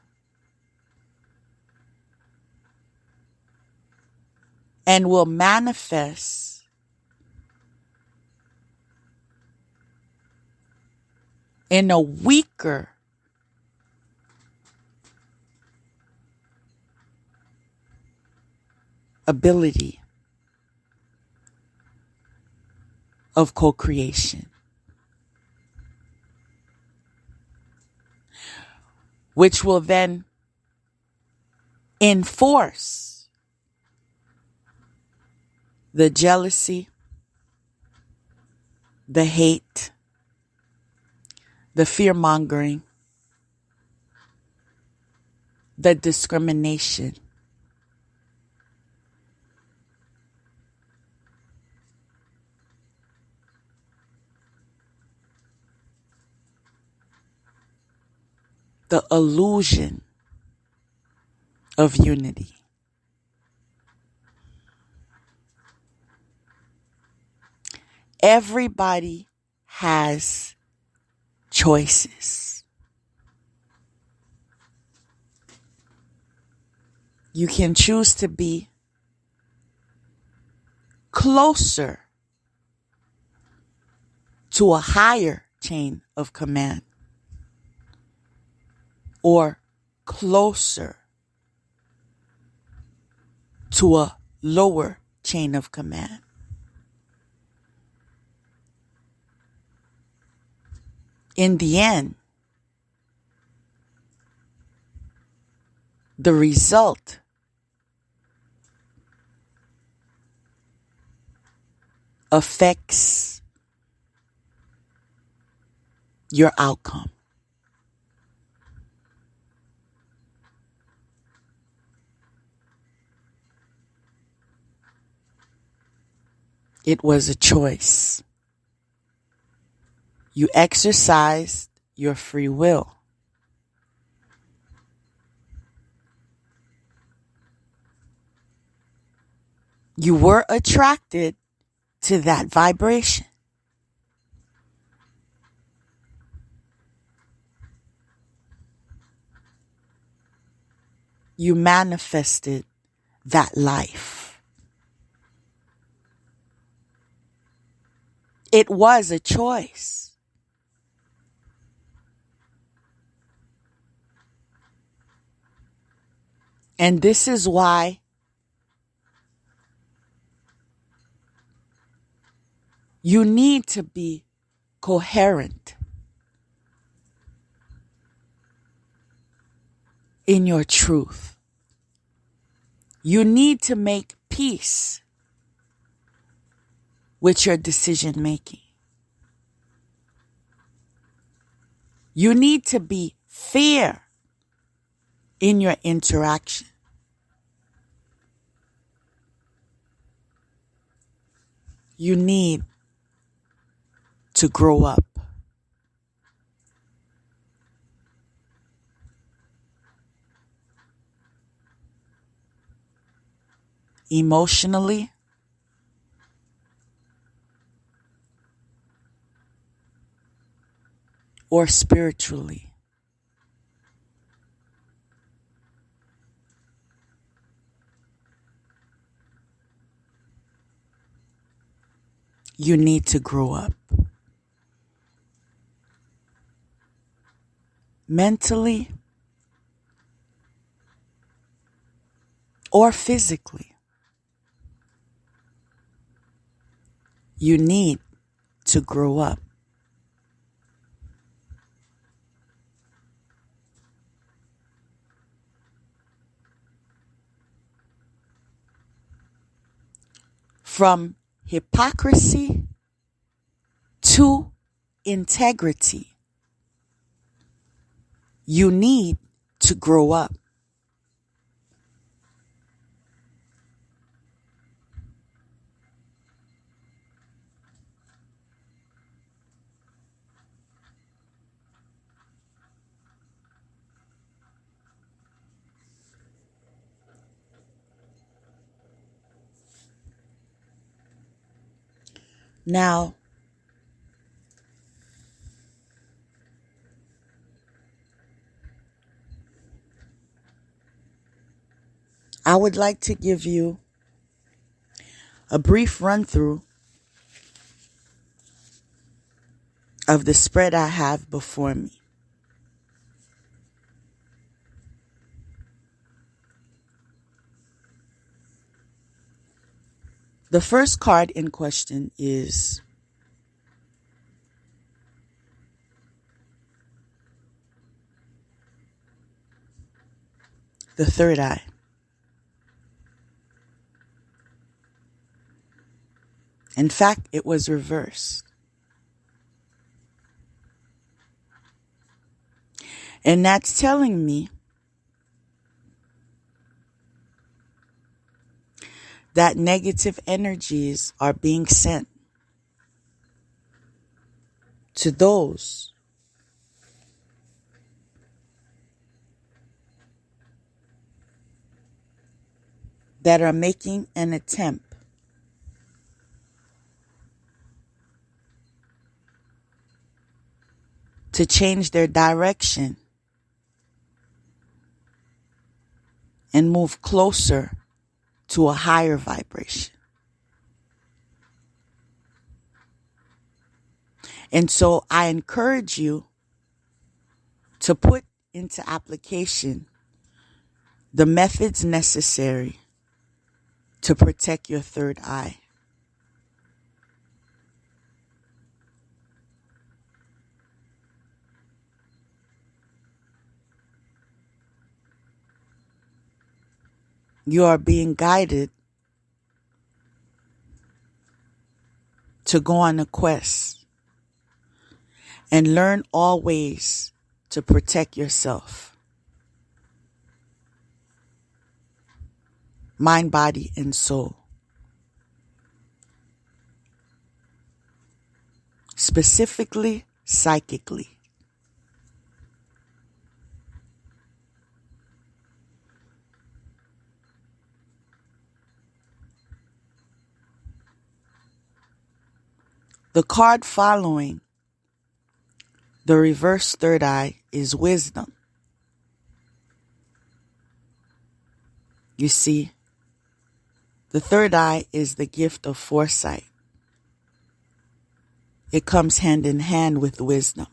and will manifest in a weaker ability of co-creation, which will then enforce the jealousy, the hate, the fear-mongering, the discrimination, the illusion of unity. Everybody has choices. You can choose to be closer to a higher chain of command, or closer to a lower chain of command. In the end, the result affects your outcome. It was a choice. You exercised your free will. You were attracted to that vibration. You manifested that life. It was a choice. And this is why you need to be coherent in your truth. You need to make peace with your decision making. You need to be fair in your interaction. You need to grow up. Emotionally, or spiritually. You need to grow up. Mentally or physically. You need to grow up. From hypocrisy to integrity, you need to grow up. Now, I would like to give you a brief run through of the spread I have before me. The first card in question is the third eye. In fact, it was reversed. And that's telling me that negative energies are being sent to those that are making an attempt to change their direction and move closer to a higher vibration. And so I encourage you to put into application the methods necessary to protect your third eye. You are being guided to go on a quest and learn all ways to protect yourself, mind, body, and soul. Specifically, psychically. The card following the reverse third eye is wisdom. You see, the third eye is the gift of foresight. It comes hand in hand with wisdom.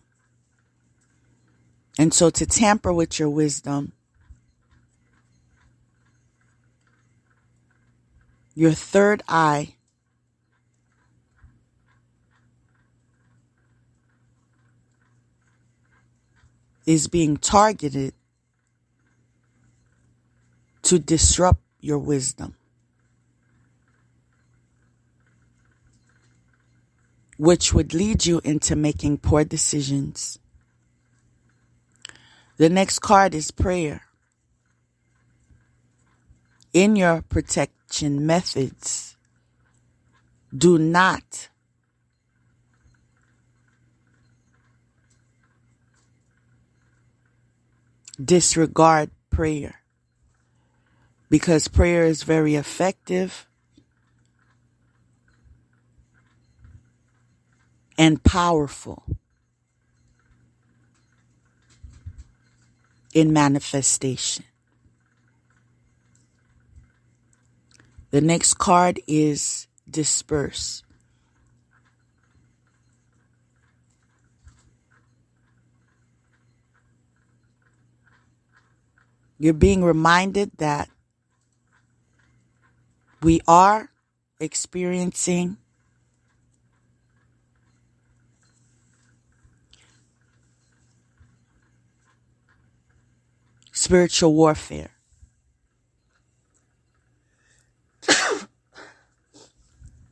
And so to tamper with your wisdom, your third eye is being targeted to disrupt your wisdom, which would lead you into making poor decisions. The next card is prayer. In your protection methods, do not disregard prayer, because prayer is very effective and powerful in manifestation. The next card is disperse. You're being reminded that we are experiencing spiritual warfare.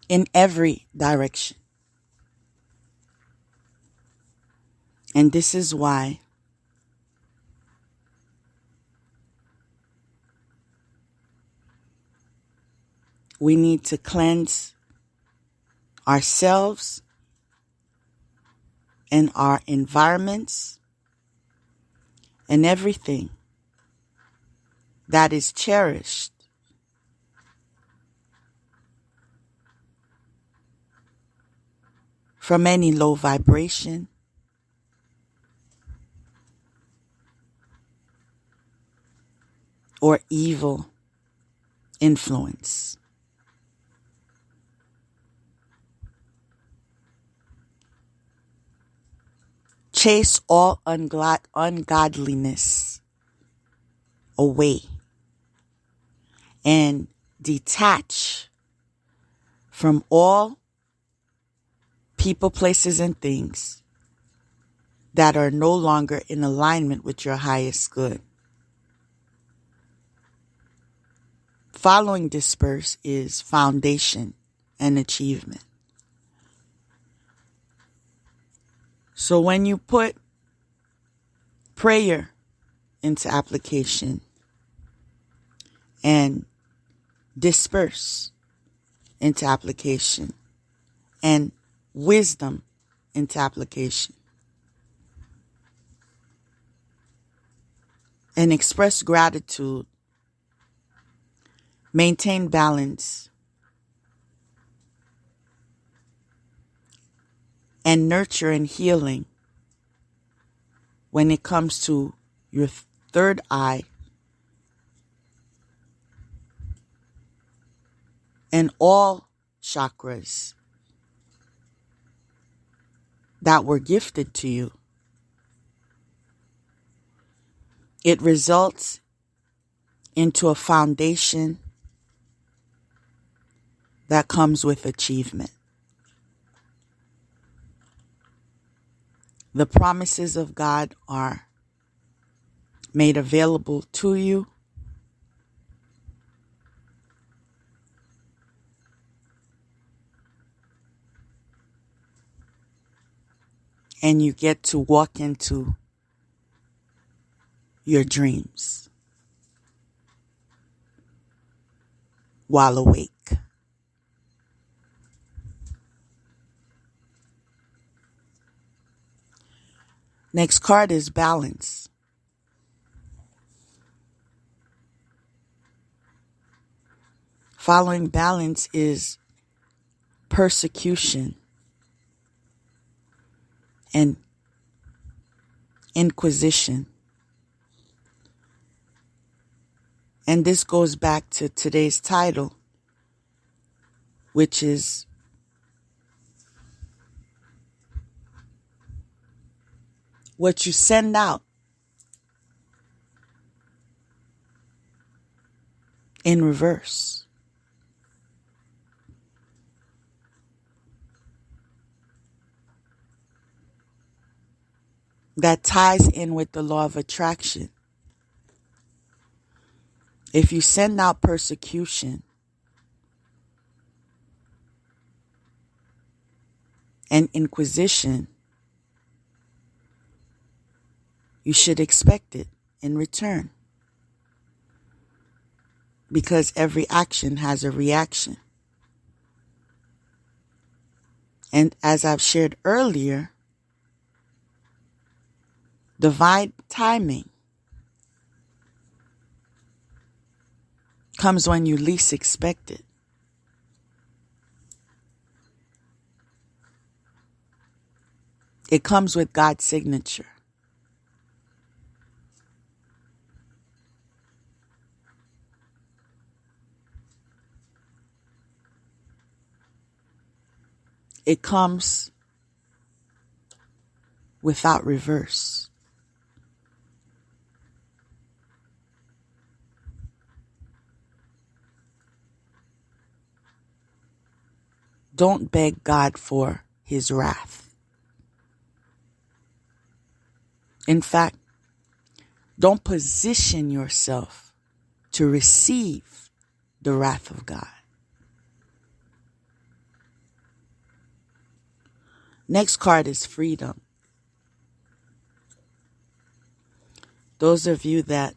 In every direction. And this is why we need to cleanse ourselves and our environments and everything that is cherished from any low vibration or evil influence. Chase all ungodliness away and detach from all people, places, and things that are no longer in alignment with your highest good. Following disperse is foundation and achievement. So when you put prayer into application and disperse, into application and wisdom into application. And express gratitude, maintain balance, and nurture and healing when it comes to your third eye and all chakras that were gifted to you. It results into a foundation that comes with achievement. The promises of God are made available to you. And you get to walk into your dreams while awake. Next card is balance. Following balance is persecution and inquisition. And this goes back to today's title, which is what you send out in reverse. That ties in with the law of attraction. If you send out persecution and inquisition, you should expect it in return. Because every action has a reaction. And as I've shared earlier, divine timing comes when you least expect it. It comes with God's signature. It comes without reverse. Don't beg God for his wrath. In fact, don't position yourself to receive the wrath of God. Next card is freedom. Those of you that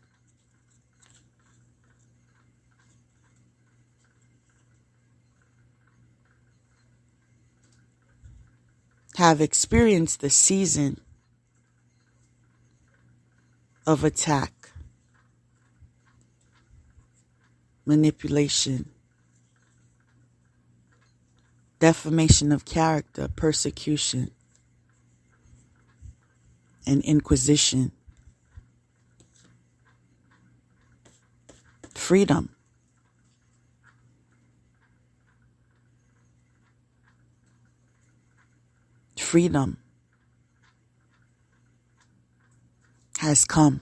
have experienced the season of attack, manipulation, defamation of character, persecution, and inquisition. Freedom. Freedom has come.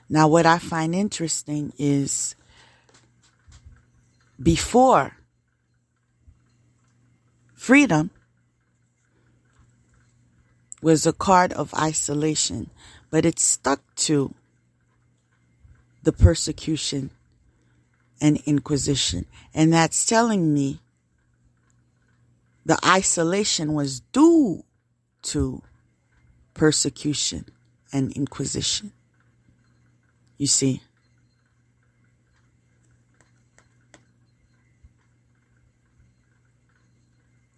Now, what I find interesting is before freedom was a card of isolation, but it stuck to the persecution and inquisition. And that's telling me the isolation was due to persecution and inquisition. you see.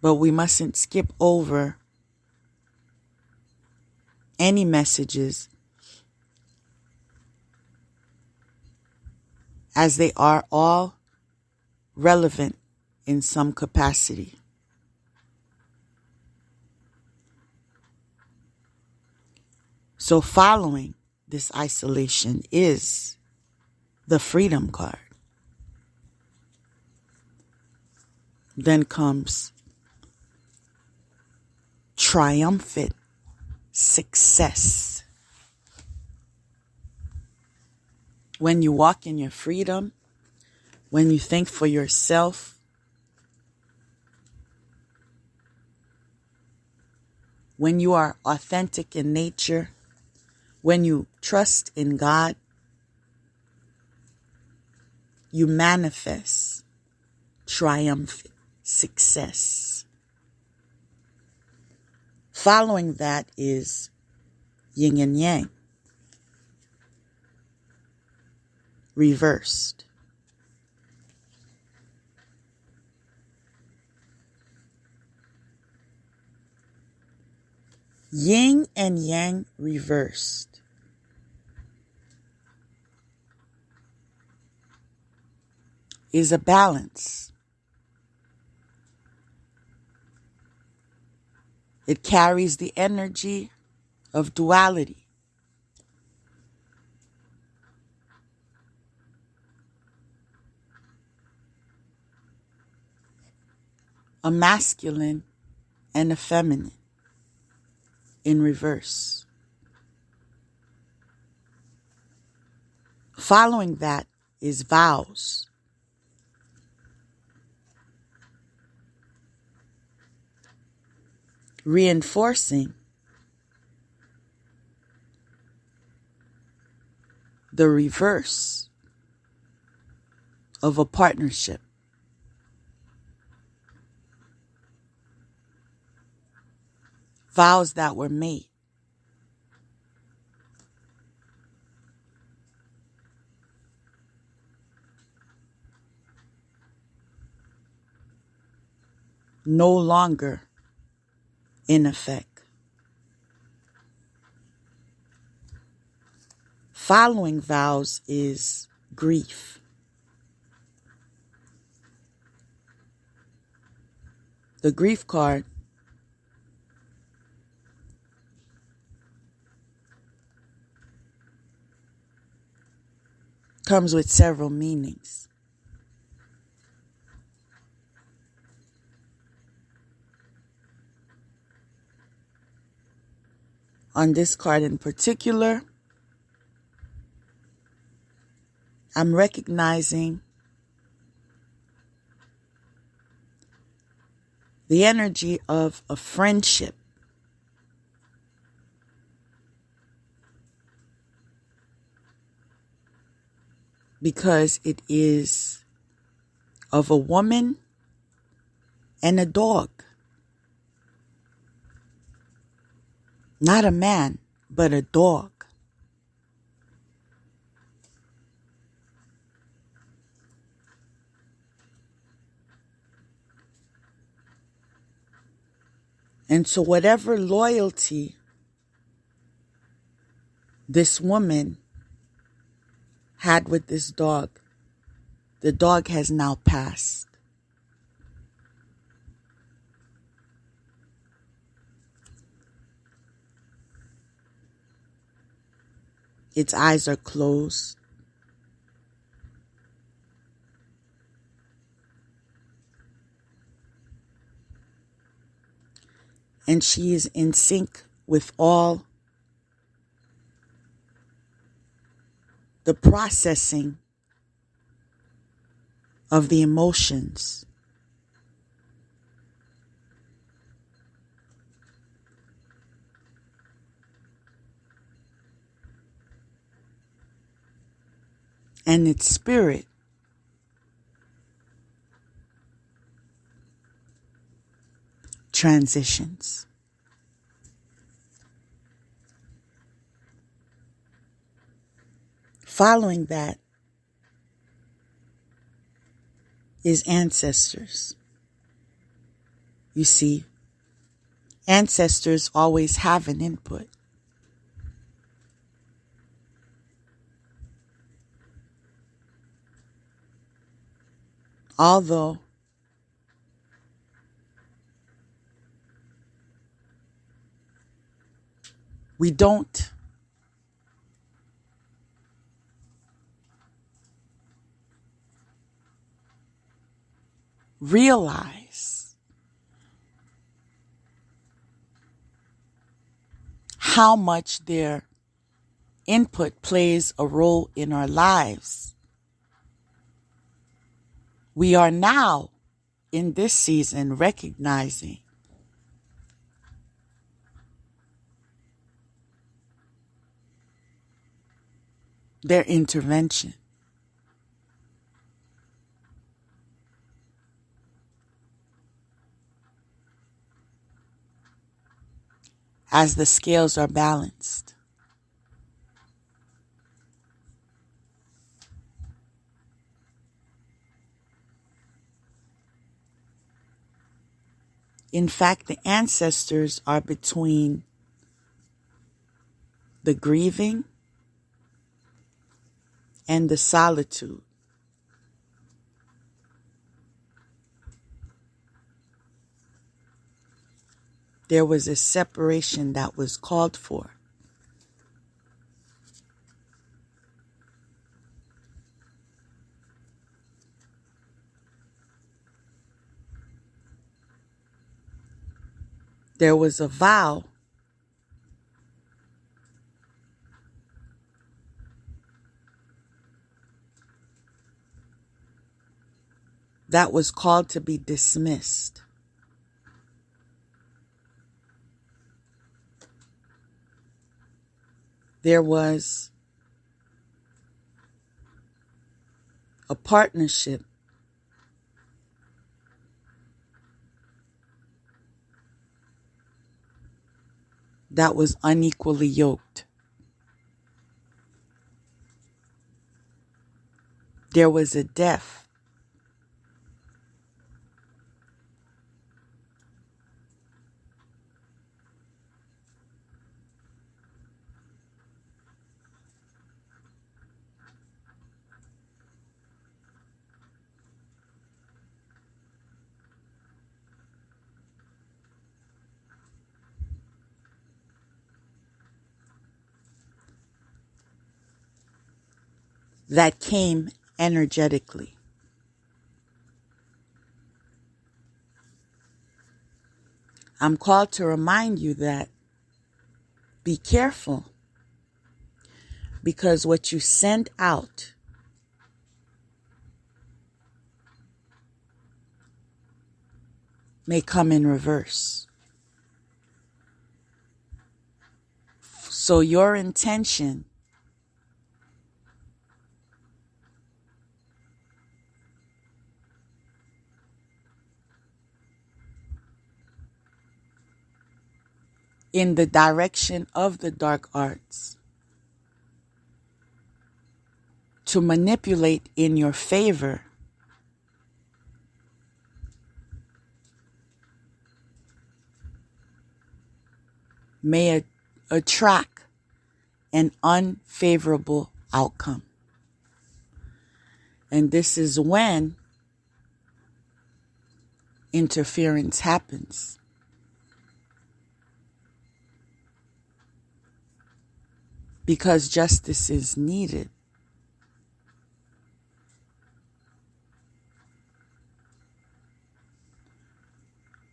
But we mustn't skip over any messages, as they are all relevant in some capacity. So following this isolation is the freedom card. Then comes triumphant success. When you walk in your freedom, when you think for yourself, when you are authentic in nature, when you trust in God, you manifest triumphant success. Following that is yin and yang, reversed. Yin and yang reversed is a balance. It carries the energy of duality. A masculine and a feminine in reverse. Following that is vows. Reinforcing the reverse of a partnership. Vows that were made. No longer in effect. Following vows is grief. The grief card comes with several meanings. On this card in particular, I'm recognizing the energy of a friendship. Because it is of a woman and a dog. Not a man, but a dog. And so whatever loyalty this woman had with this dog, the dog has now passed. Its eyes are closed. And she is in sync with all the processing of the emotions. And its spirit transitions. Following that is ancestors. You see, ancestors always have an input. Although we don't realize how much their input plays a role in our lives. We are now in this season recognizing their intervention. As the scales are balanced. In fact, the ancestors are between the grieving and the solitude. There was a separation that was called for. There was a vow that was called to be dismissed. There was a partnership that was unequally yoked. There was a death. That came energetically. I'm called to remind you that be careful, because what you send out may come in reverse. So your intention in the direction of the dark arts to manipulate in your favor may attract an unfavorable outcome. And this is when interference happens. Because justice is needed.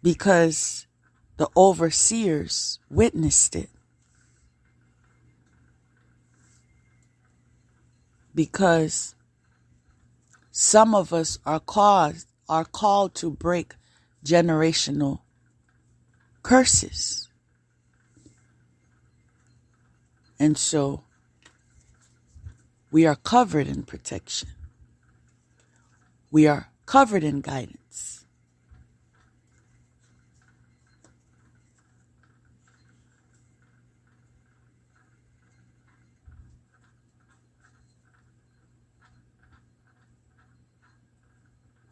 Because the overseers witnessed it. Because some of us are called to break generational curses. And so we are covered in protection. We are covered in guidance.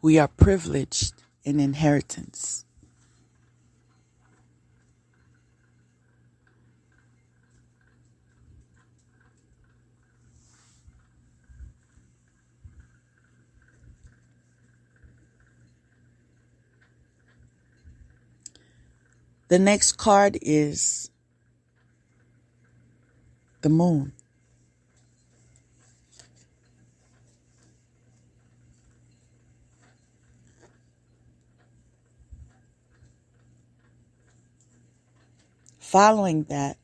We are privileged in inheritance. The next card is the moon. Following that,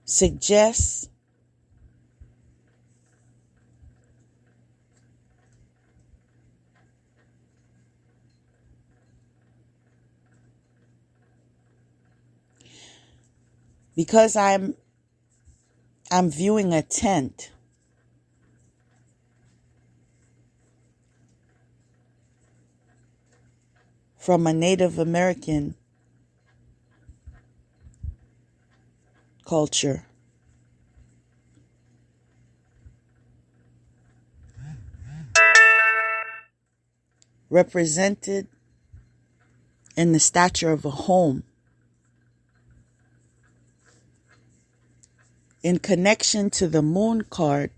suggests because I'm viewing a tent. From a Native American culture. Represented in the stature of a home. In connection to the moon card,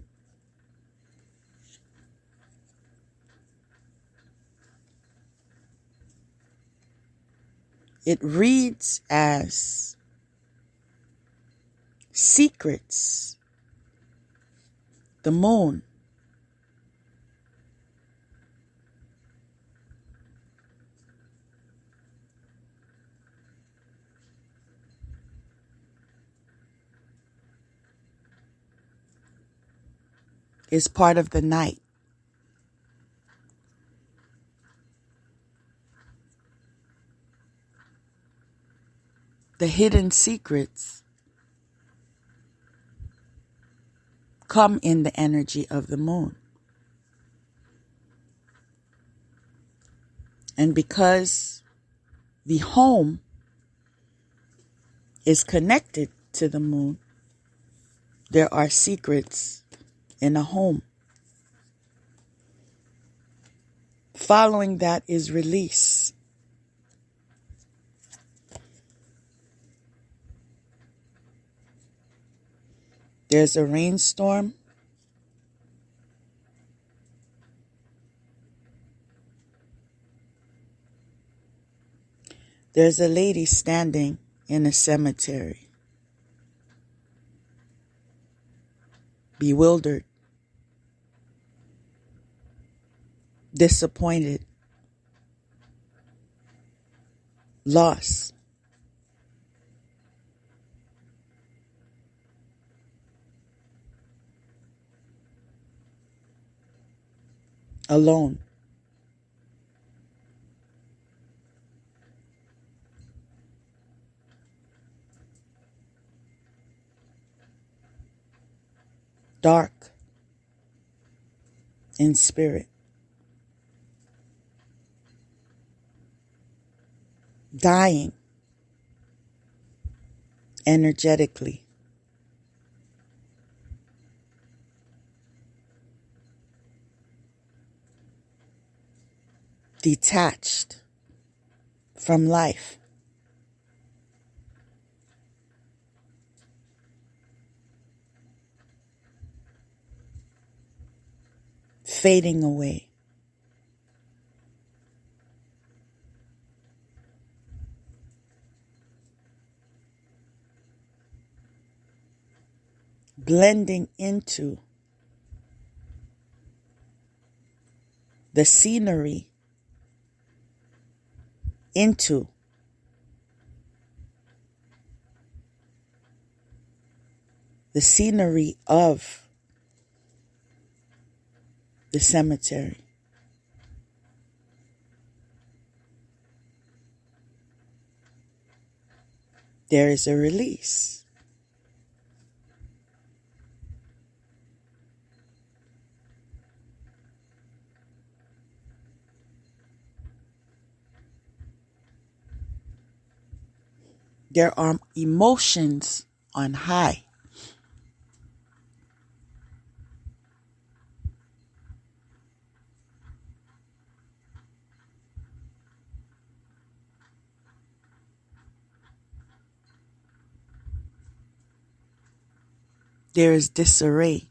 it reads as secrets. The moon. Is part of the night. The hidden secrets come in the energy of the moon. And because the home is connected to the moon, there are secrets in a home. Following that is release. There's a rainstorm. There's a lady standing in a cemetery, bewildered, disappointed, lost. Alone. Dark in spirit. Dying energetically. Detached from life. Fading away. Blending into the scenery, into the scenery of the cemetery. There is a release. There are emotions on high. There is disarray.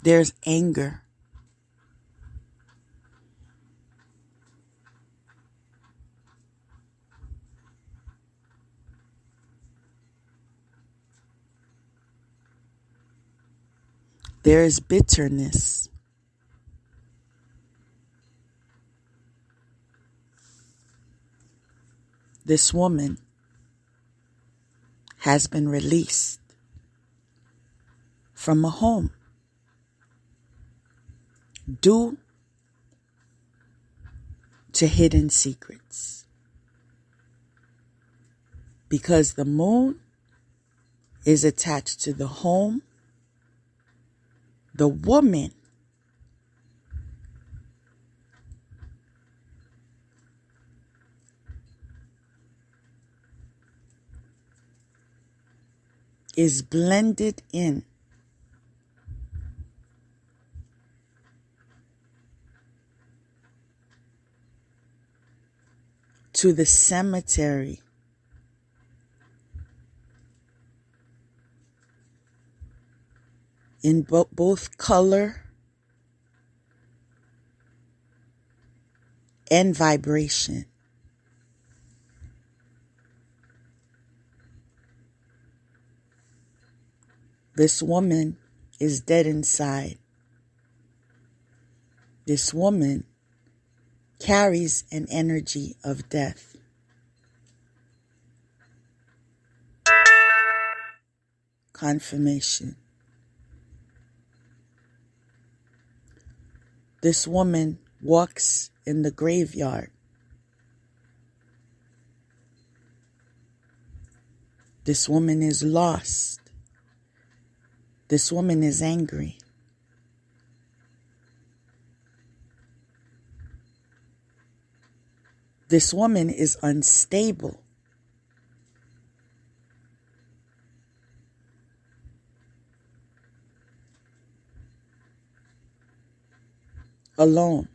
There's anger. There is bitterness. This woman has been released from a home due to hidden secrets. Because the moon is attached to the home, the woman is blended in to the cemetery in both color and vibration. This woman is dead inside. This woman carries an energy of death. Confirmation. This woman walks in the graveyard. This woman is lost. This woman is angry. This woman is unstable. Alone.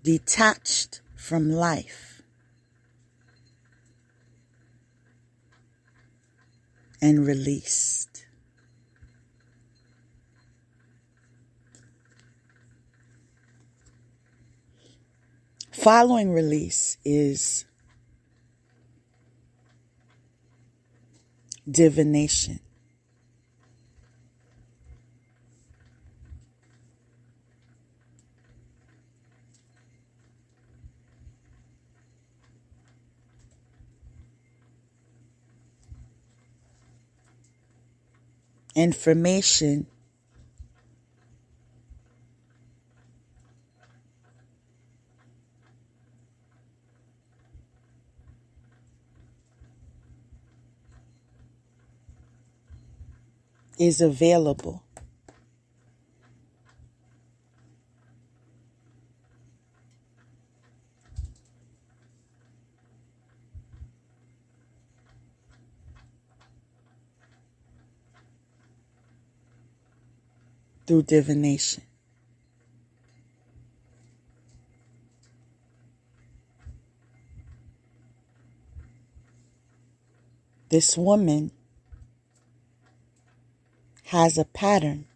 Detached from life. And released. Following release is divination. Information is available. Through divination. This woman has a pattern.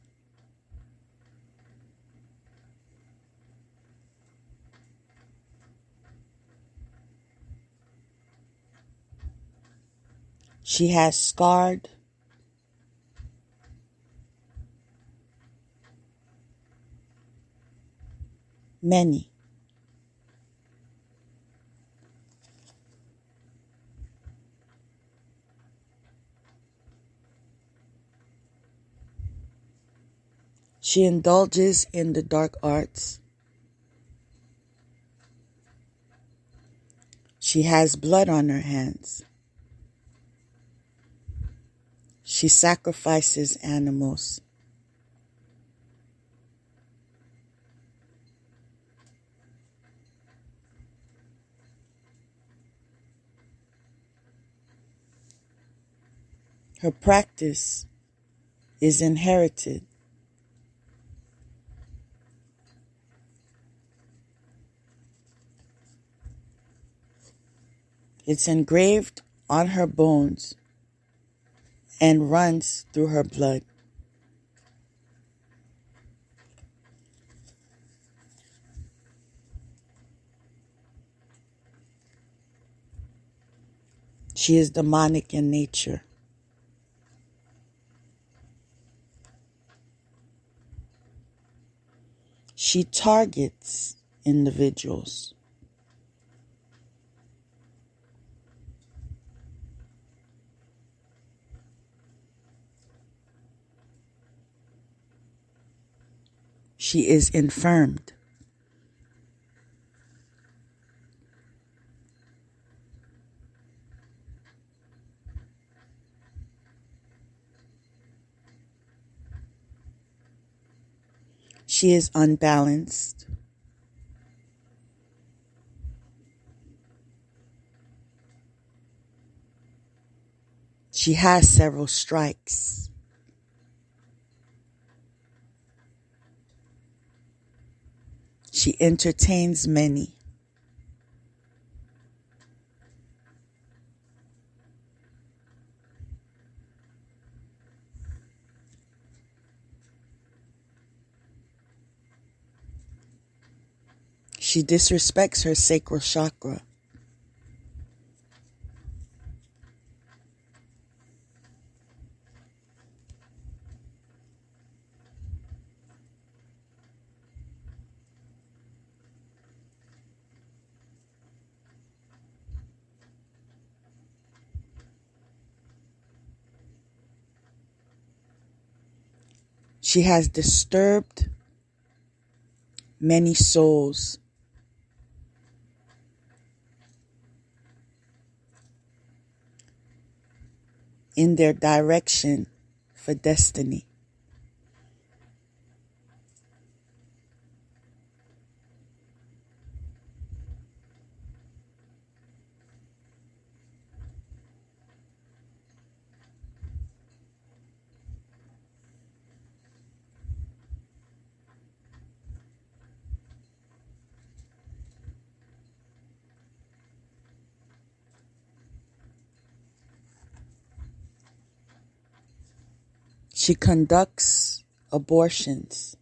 She has scarred many. She indulges in the dark arts. She has blood on her hands. She sacrifices animals. Her practice is inherited. It's engraved on her bones and runs through her blood. She is demonic in nature. She targets individuals. She is infirmed. She is unbalanced. She has several strikes. She entertains many. She disrespects her sacral chakra. She has disturbed many souls. In their direction for destiny. She conducts abortions.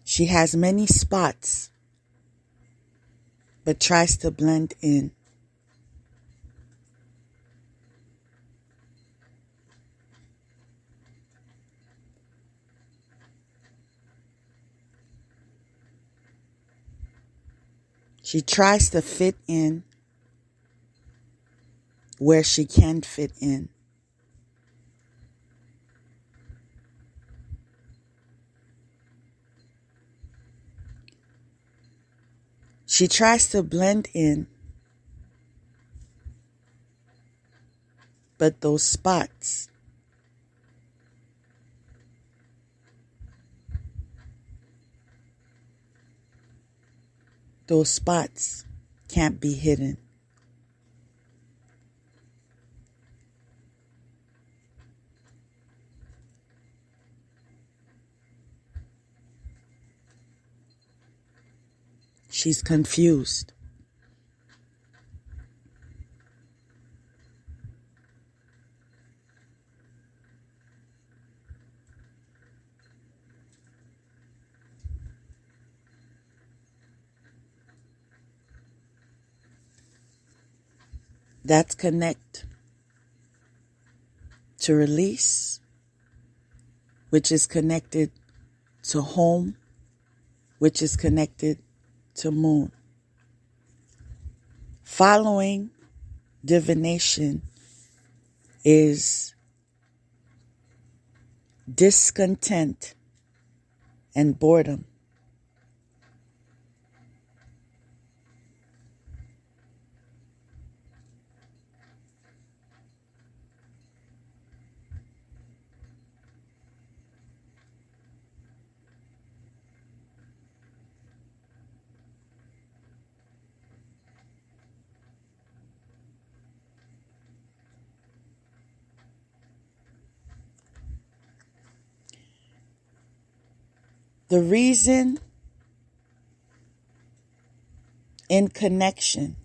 She has many spots, but tries to blend in. She tries to fit in where she can fit in. She tries to blend in, but those spots can't be hidden. She's confused. That's connect to release, which is connected to home, which is connected to moon. Following divination is discontent and boredom. The reason in connection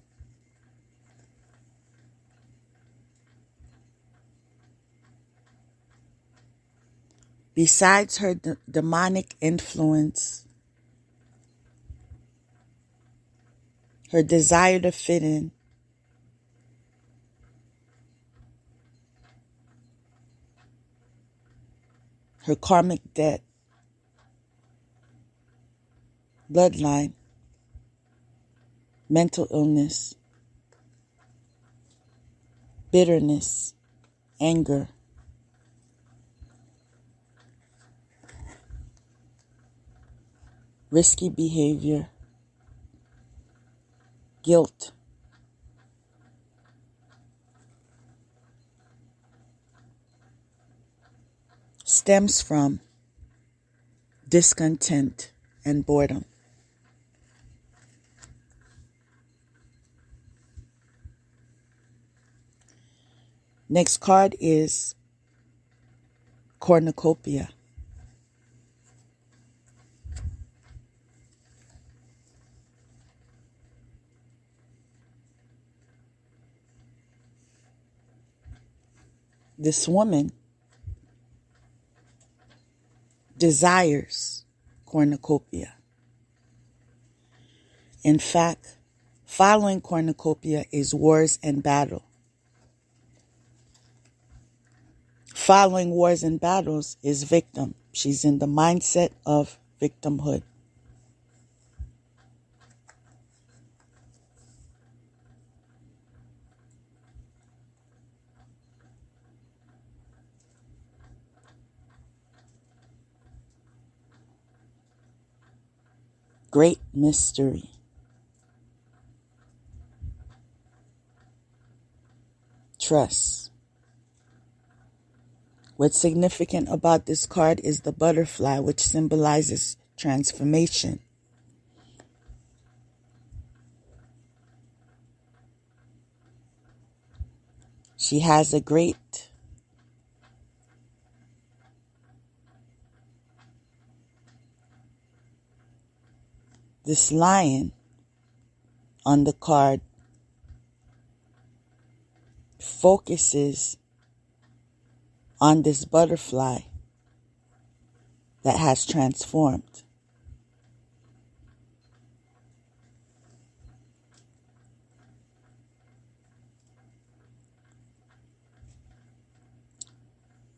besides her demonic influence, her desire to fit in, her karmic debt, bloodline, mental illness, bitterness, anger, risky behavior, guilt, stems from discontent and boredom. Next card is cornucopia. This woman desires cornucopia. In fact, following cornucopia is wars and battle. Following wars and battles is victim. She's in the mindset of victimhood. Great mystery. Trust. What's significant about this card is the butterfly, which symbolizes transformation. She has this lion on the card focuses on this butterfly that has transformed.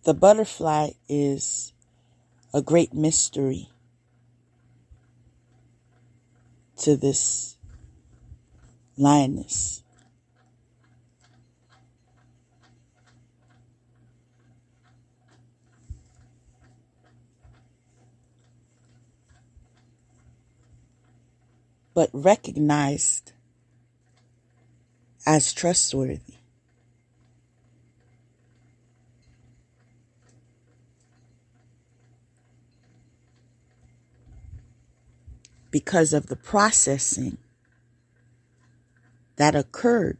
The butterfly is a great mystery to this lioness. But recognized as trustworthy. Because of the processing that occurred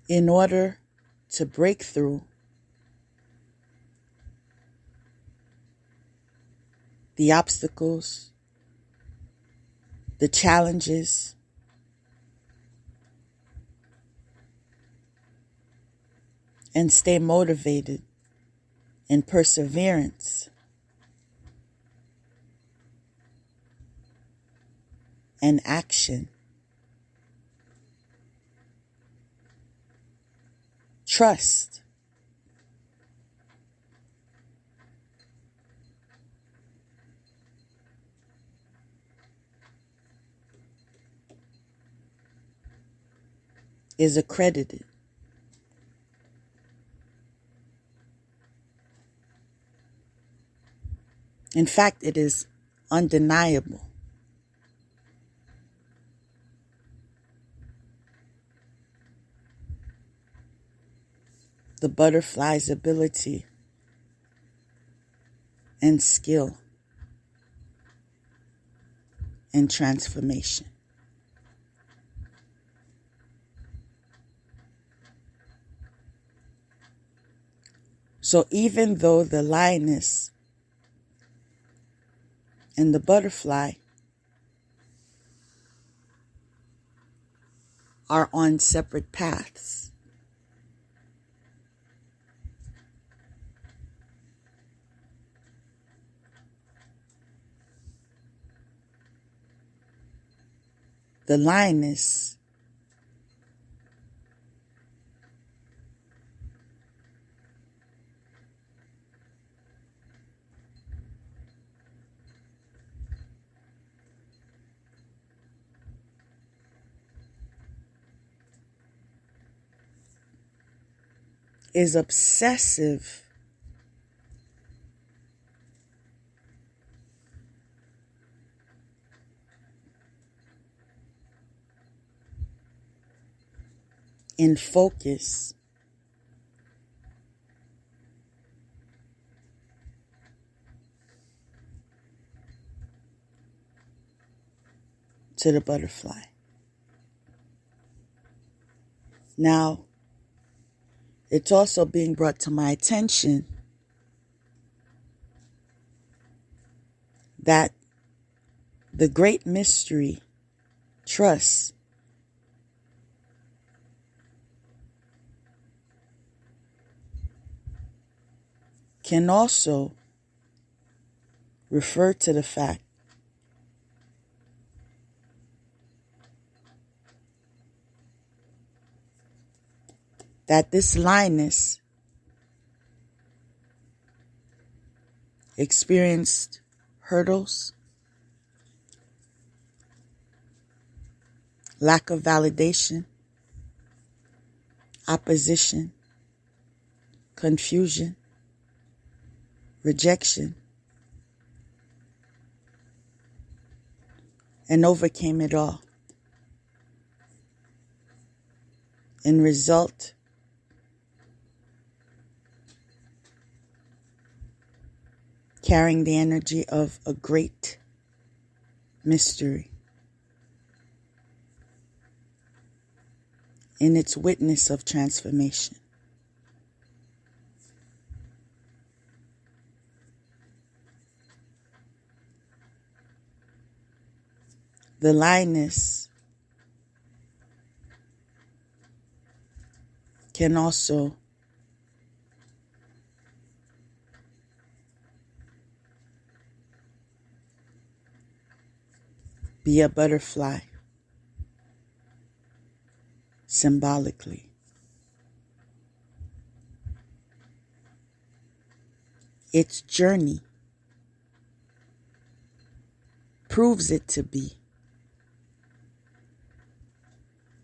in order to break through the obstacles, the challenges, and stay motivated in perseverance and action. Trust. is accredited. In fact, it is undeniable. The butterfly's ability and skill and transformation. So even though the lioness and the butterfly are on separate paths, the lioness is obsessive in focus to the butterfly. Now, it's also being brought to my attention that the great mystery, trust, can also refer to the fact that this lioness experienced hurdles, lack of validation, opposition, confusion, rejection, and overcame it all. In result, carrying the energy of a great mystery in its witness of transformation. The lioness can also be a butterfly symbolically. Its journey proves it to be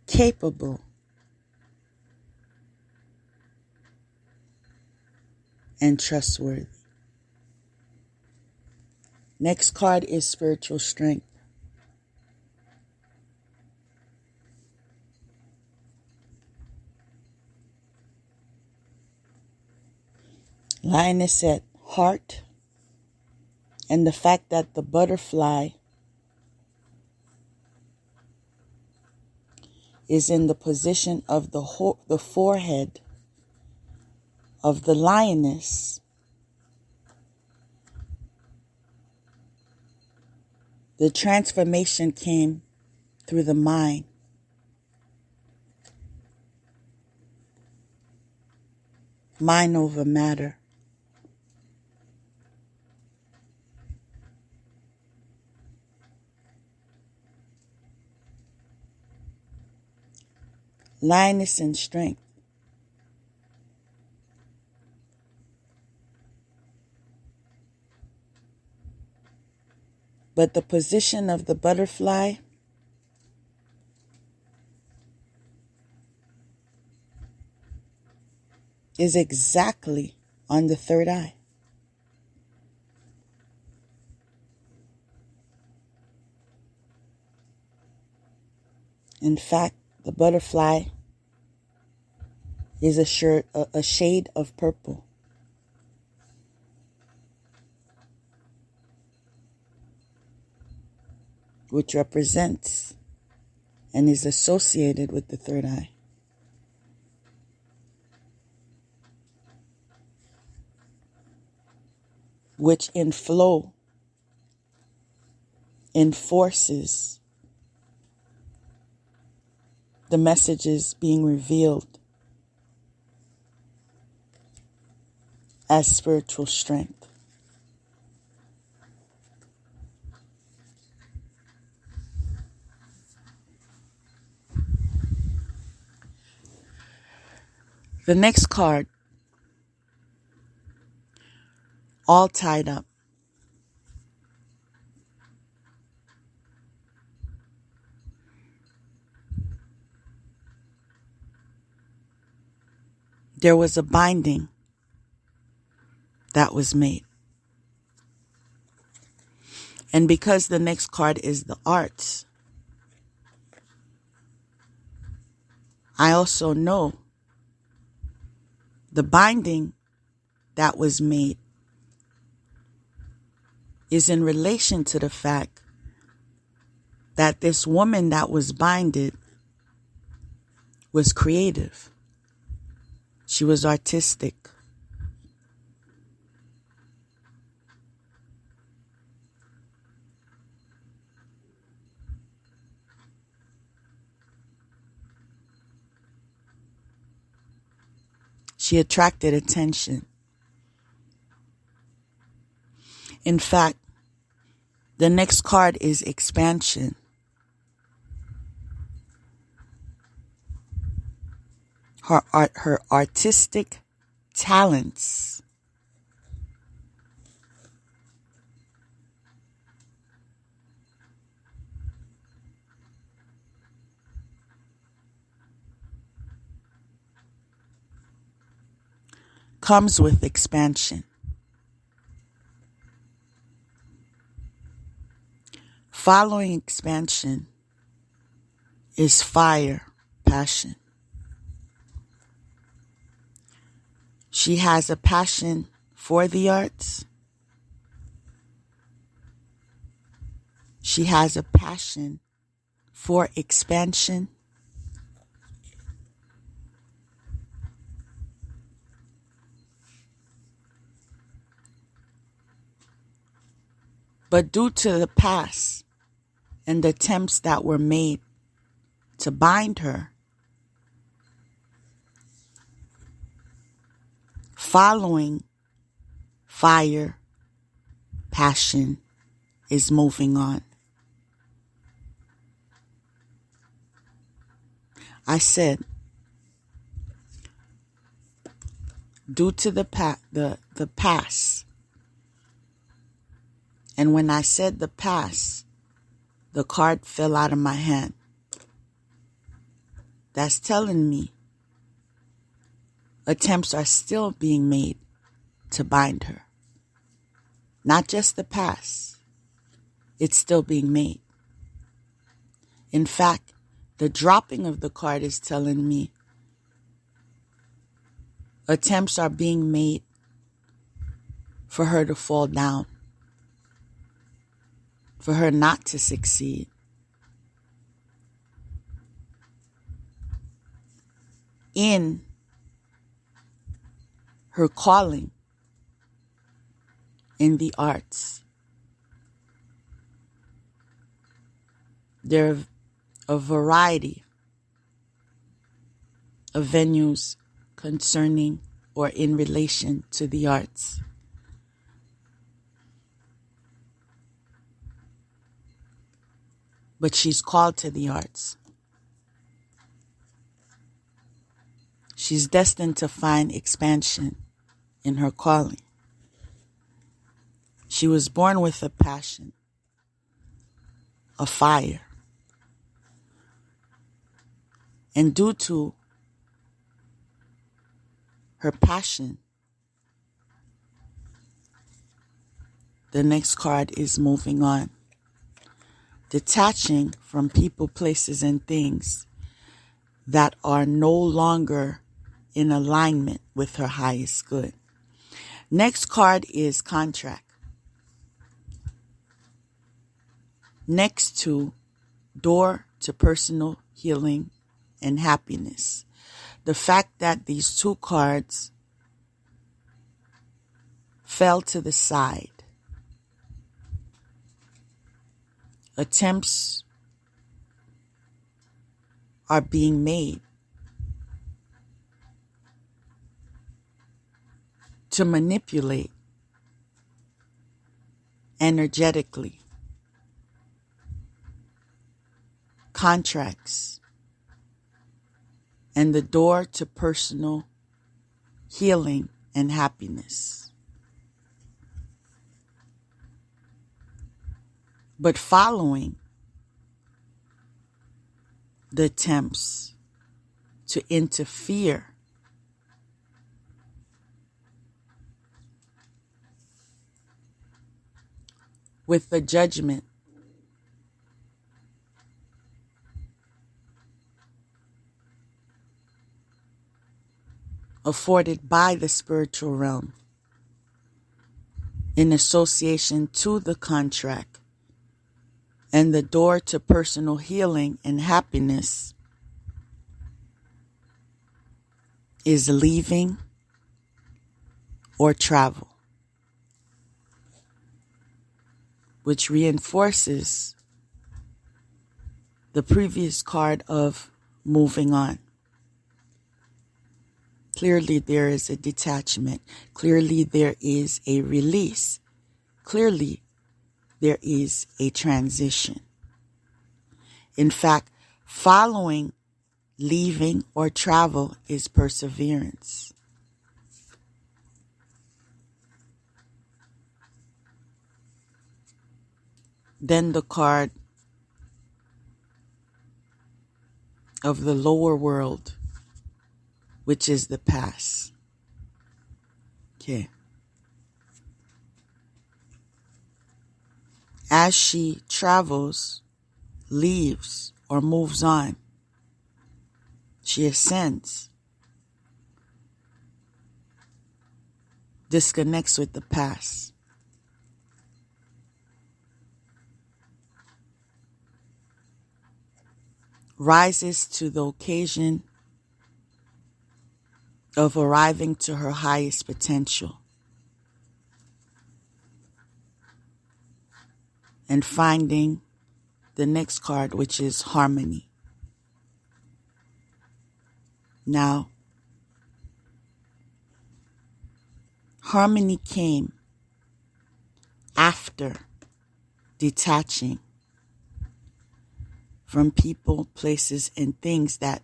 capable and trustworthy. Next card is spiritual strength. Lioness at heart, and the fact that the butterfly is in the position of the forehead of the lioness. The transformation came through the mind. Mind over matter. Lioness and strength. But the position of the butterfly is exactly on the third eye. In fact, the butterfly is a shade of purple. Which represents and is associated with the third eye. Which in flow enforces the messages being revealed as spiritual strength. The next card, all tied up. There was a binding that was made. And because the next card is the arts, I also know the binding that was made is in relation to the fact that this woman that was binded was creative. She was artistic. She attracted attention. In fact, the next card is expansion. Her artistic talents comes with expansion. Following expansion is fire, passion. She has a passion for the arts. She has a passion for expansion. But due to the past and the attempts that were made to bind her, following fire, passion is moving on. I said, due to the past, and when I said the past, the card fell out of my hand. That's telling me attempts are still being made to bind her. Not just the past. It's still being made. In fact, the dropping of the card is telling me attempts are being made for her to fall down, for her not to succeed. In her calling in the arts. There are a variety of venues concerning or in relation to the arts. But she's called to the arts. She's destined to find expansion in her calling. She was born with a passion, a fire. And due to her passion. The next card is moving on. Detaching from people, places, and things that are no longer in alignment with her highest good. Next card is contract. Next to door to personal healing and happiness. The fact that these two cards fell to the side. Attempts are being made to manipulate energetically contracts and the door to personal healing and happiness. But following the attempts to interfere with the judgment afforded by the spiritual realm in association to the contract and the door to personal healing and happiness is leaving or travel, which reinforces the previous card of moving on. Clearly, there is a detachment. Clearly, there is a release. Clearly, there is a transition. In fact, following leaving or travel is perseverance. Then the card of the lower world, which is the past. Okay. As she travels, leaves, or moves on, she ascends, disconnects with the past. Rises to the occasion of arriving to her highest potential and finding the next card, which is harmony. Now, harmony came after detaching from people, places, and things that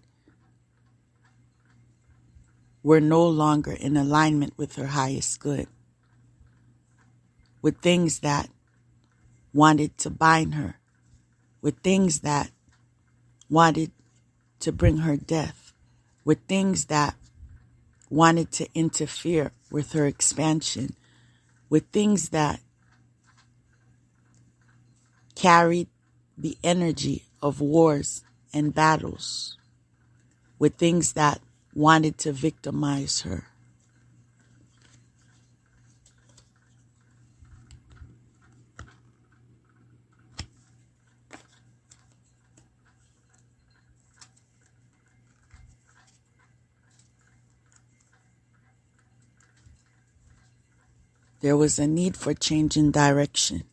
were no longer in alignment with her highest good, with things that wanted to bind her, with things that wanted to bring her death, with things that wanted to interfere with her expansion, with things that carried the energy of wars and battles, with things that wanted to victimize her. There was a need for change in direction.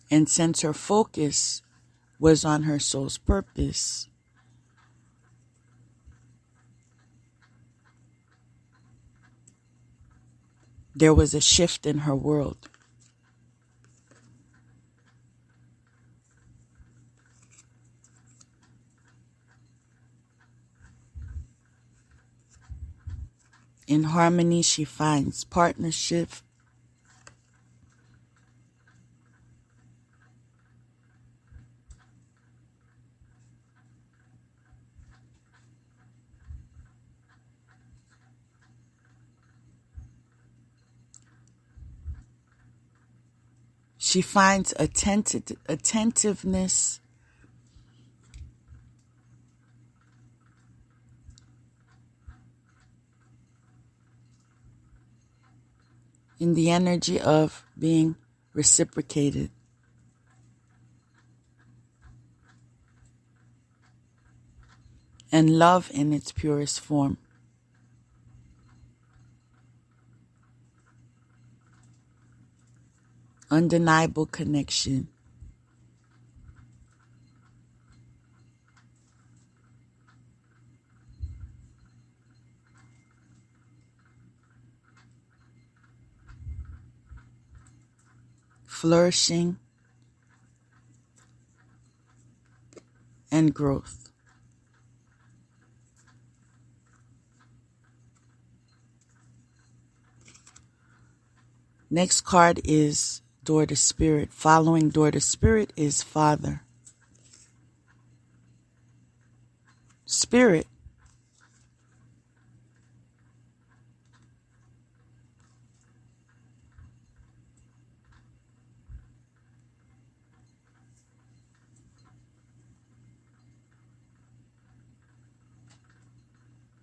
And since her focus was on her soul's purpose, there was a shift in her world. In harmony, she finds partnership, She finds attentiveness in the energy of being reciprocated. And love in its purest form. Undeniable connection. Flourishing and growth. Next card is Door to Spirit. Following Door to Spirit is Father. Spirit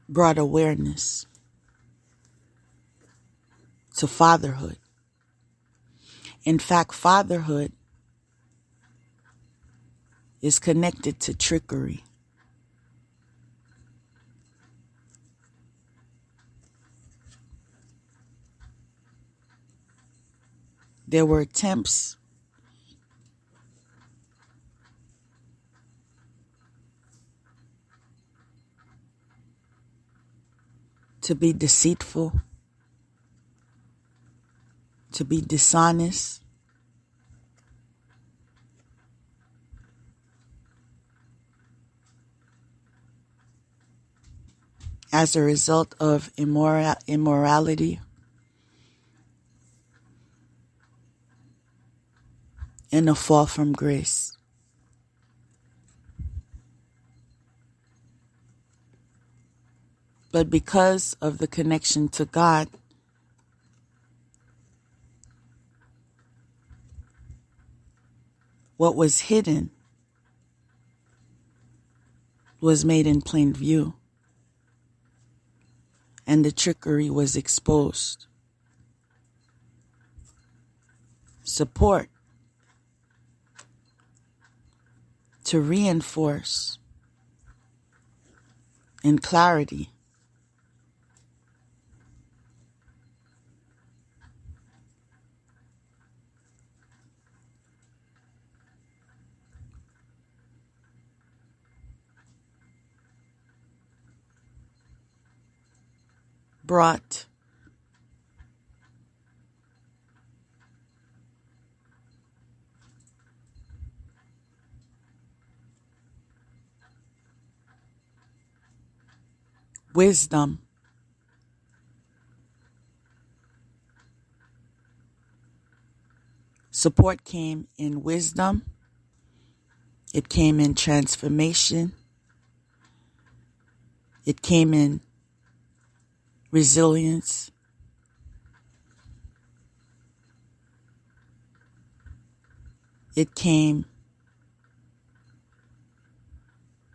brought awareness to fatherhood. In fact, fatherhood is connected to trickery. There were attempts to be deceitful, to be dishonest, as a result of immorality and a fall from grace. But because of the connection to God, what was hidden was made in plain view, and the trickery was exposed. Support to reinforce and clarity brought wisdom Support came in wisdom. It came in transformation. It came in resilience. It came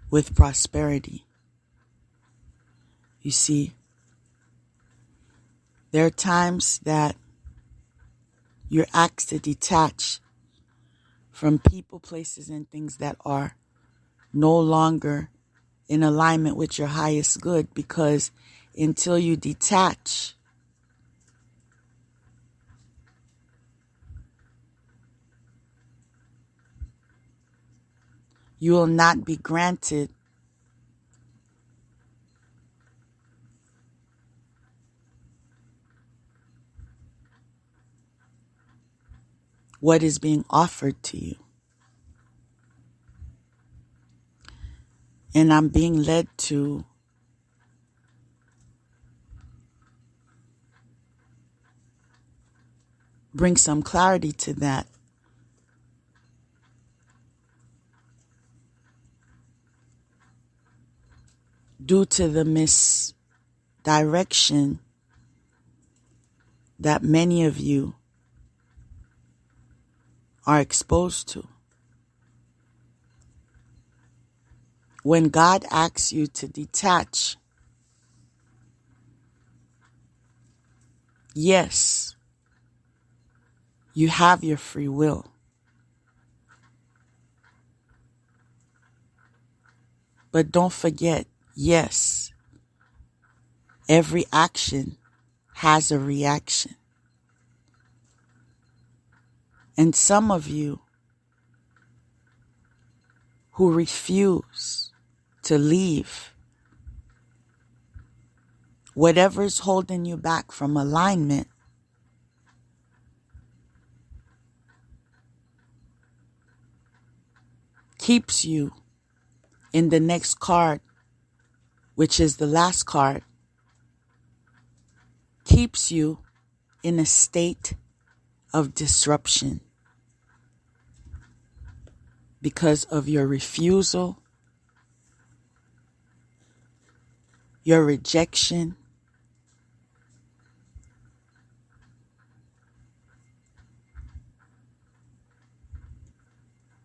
with prosperity. You see, there are times that you're asked to detach from people, places, and things that are no longer in alignment with your highest good, because until you detach, you will not be granted what is being offered to you. And I'm being led to bring some clarity to that. Due to the misdirection that many of you are exposed to. When God asks you to detach, yes, you have your free will. But don't forget, yes, every action has a reaction. And some of you who refuse to leave whatever's holding you back from alignment, keeps you in the next card, which is the last card, keeps you in a state of disruption because of your refusal, your rejection,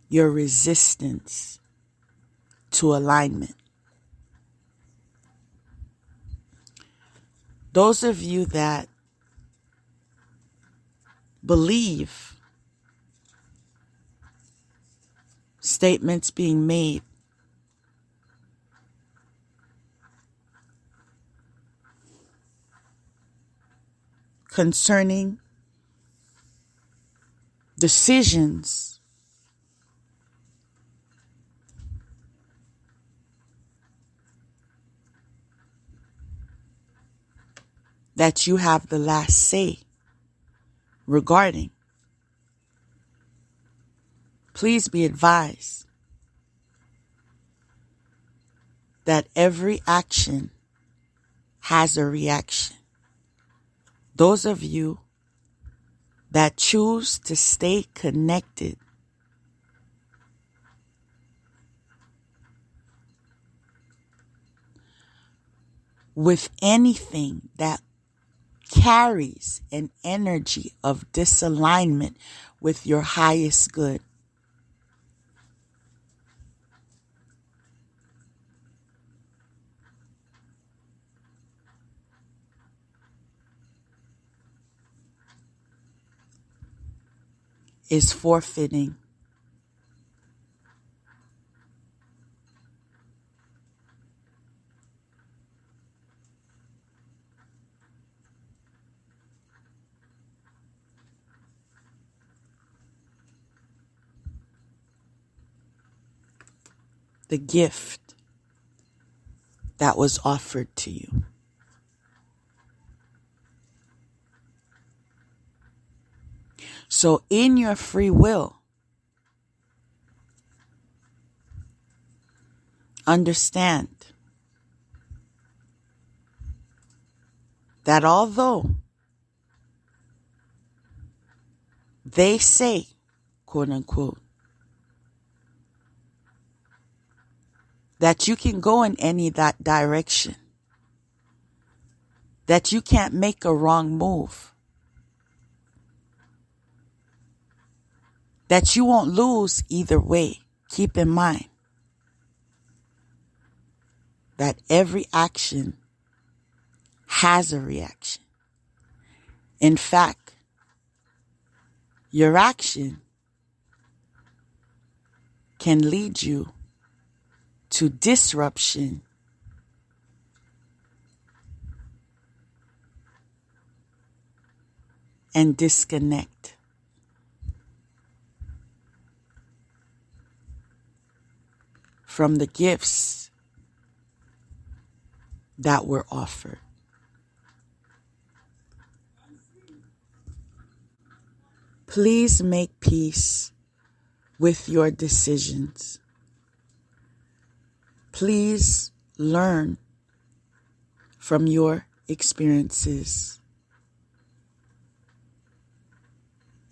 your resistance to alignment. Those of you that believe statements being made concerning decisions that you have the last say regarding, please be advised that every action has a reaction. Those of you that choose to stay connected with anything that carries an energy of disalignment with your highest good, is forfeiting the gift that was offered to you. So in your free will, understand that although they say, quote unquote, that you can go in any that direction, that you can't make a wrong move, that you won't lose either way. Keep in mind that every action has a reaction. In fact, your action can lead you to disruption and disconnect from the gifts that were offered. Please make peace with your decisions. Please learn from your experiences.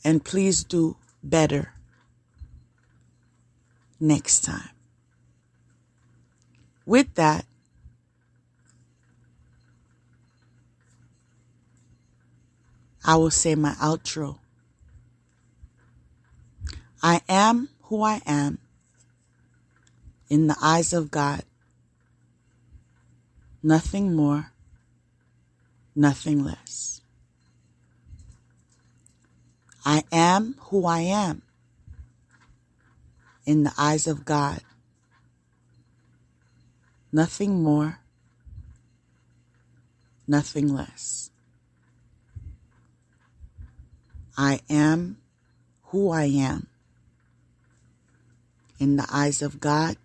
And please do better next time. With that, I will say my outro. I am who I am in the eyes of God. Nothing more, nothing less. I am who I am in the eyes of God. Nothing more, nothing less. I am who I am in the eyes of God.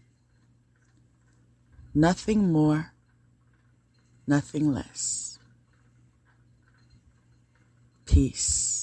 Nothing more, nothing less. Peace.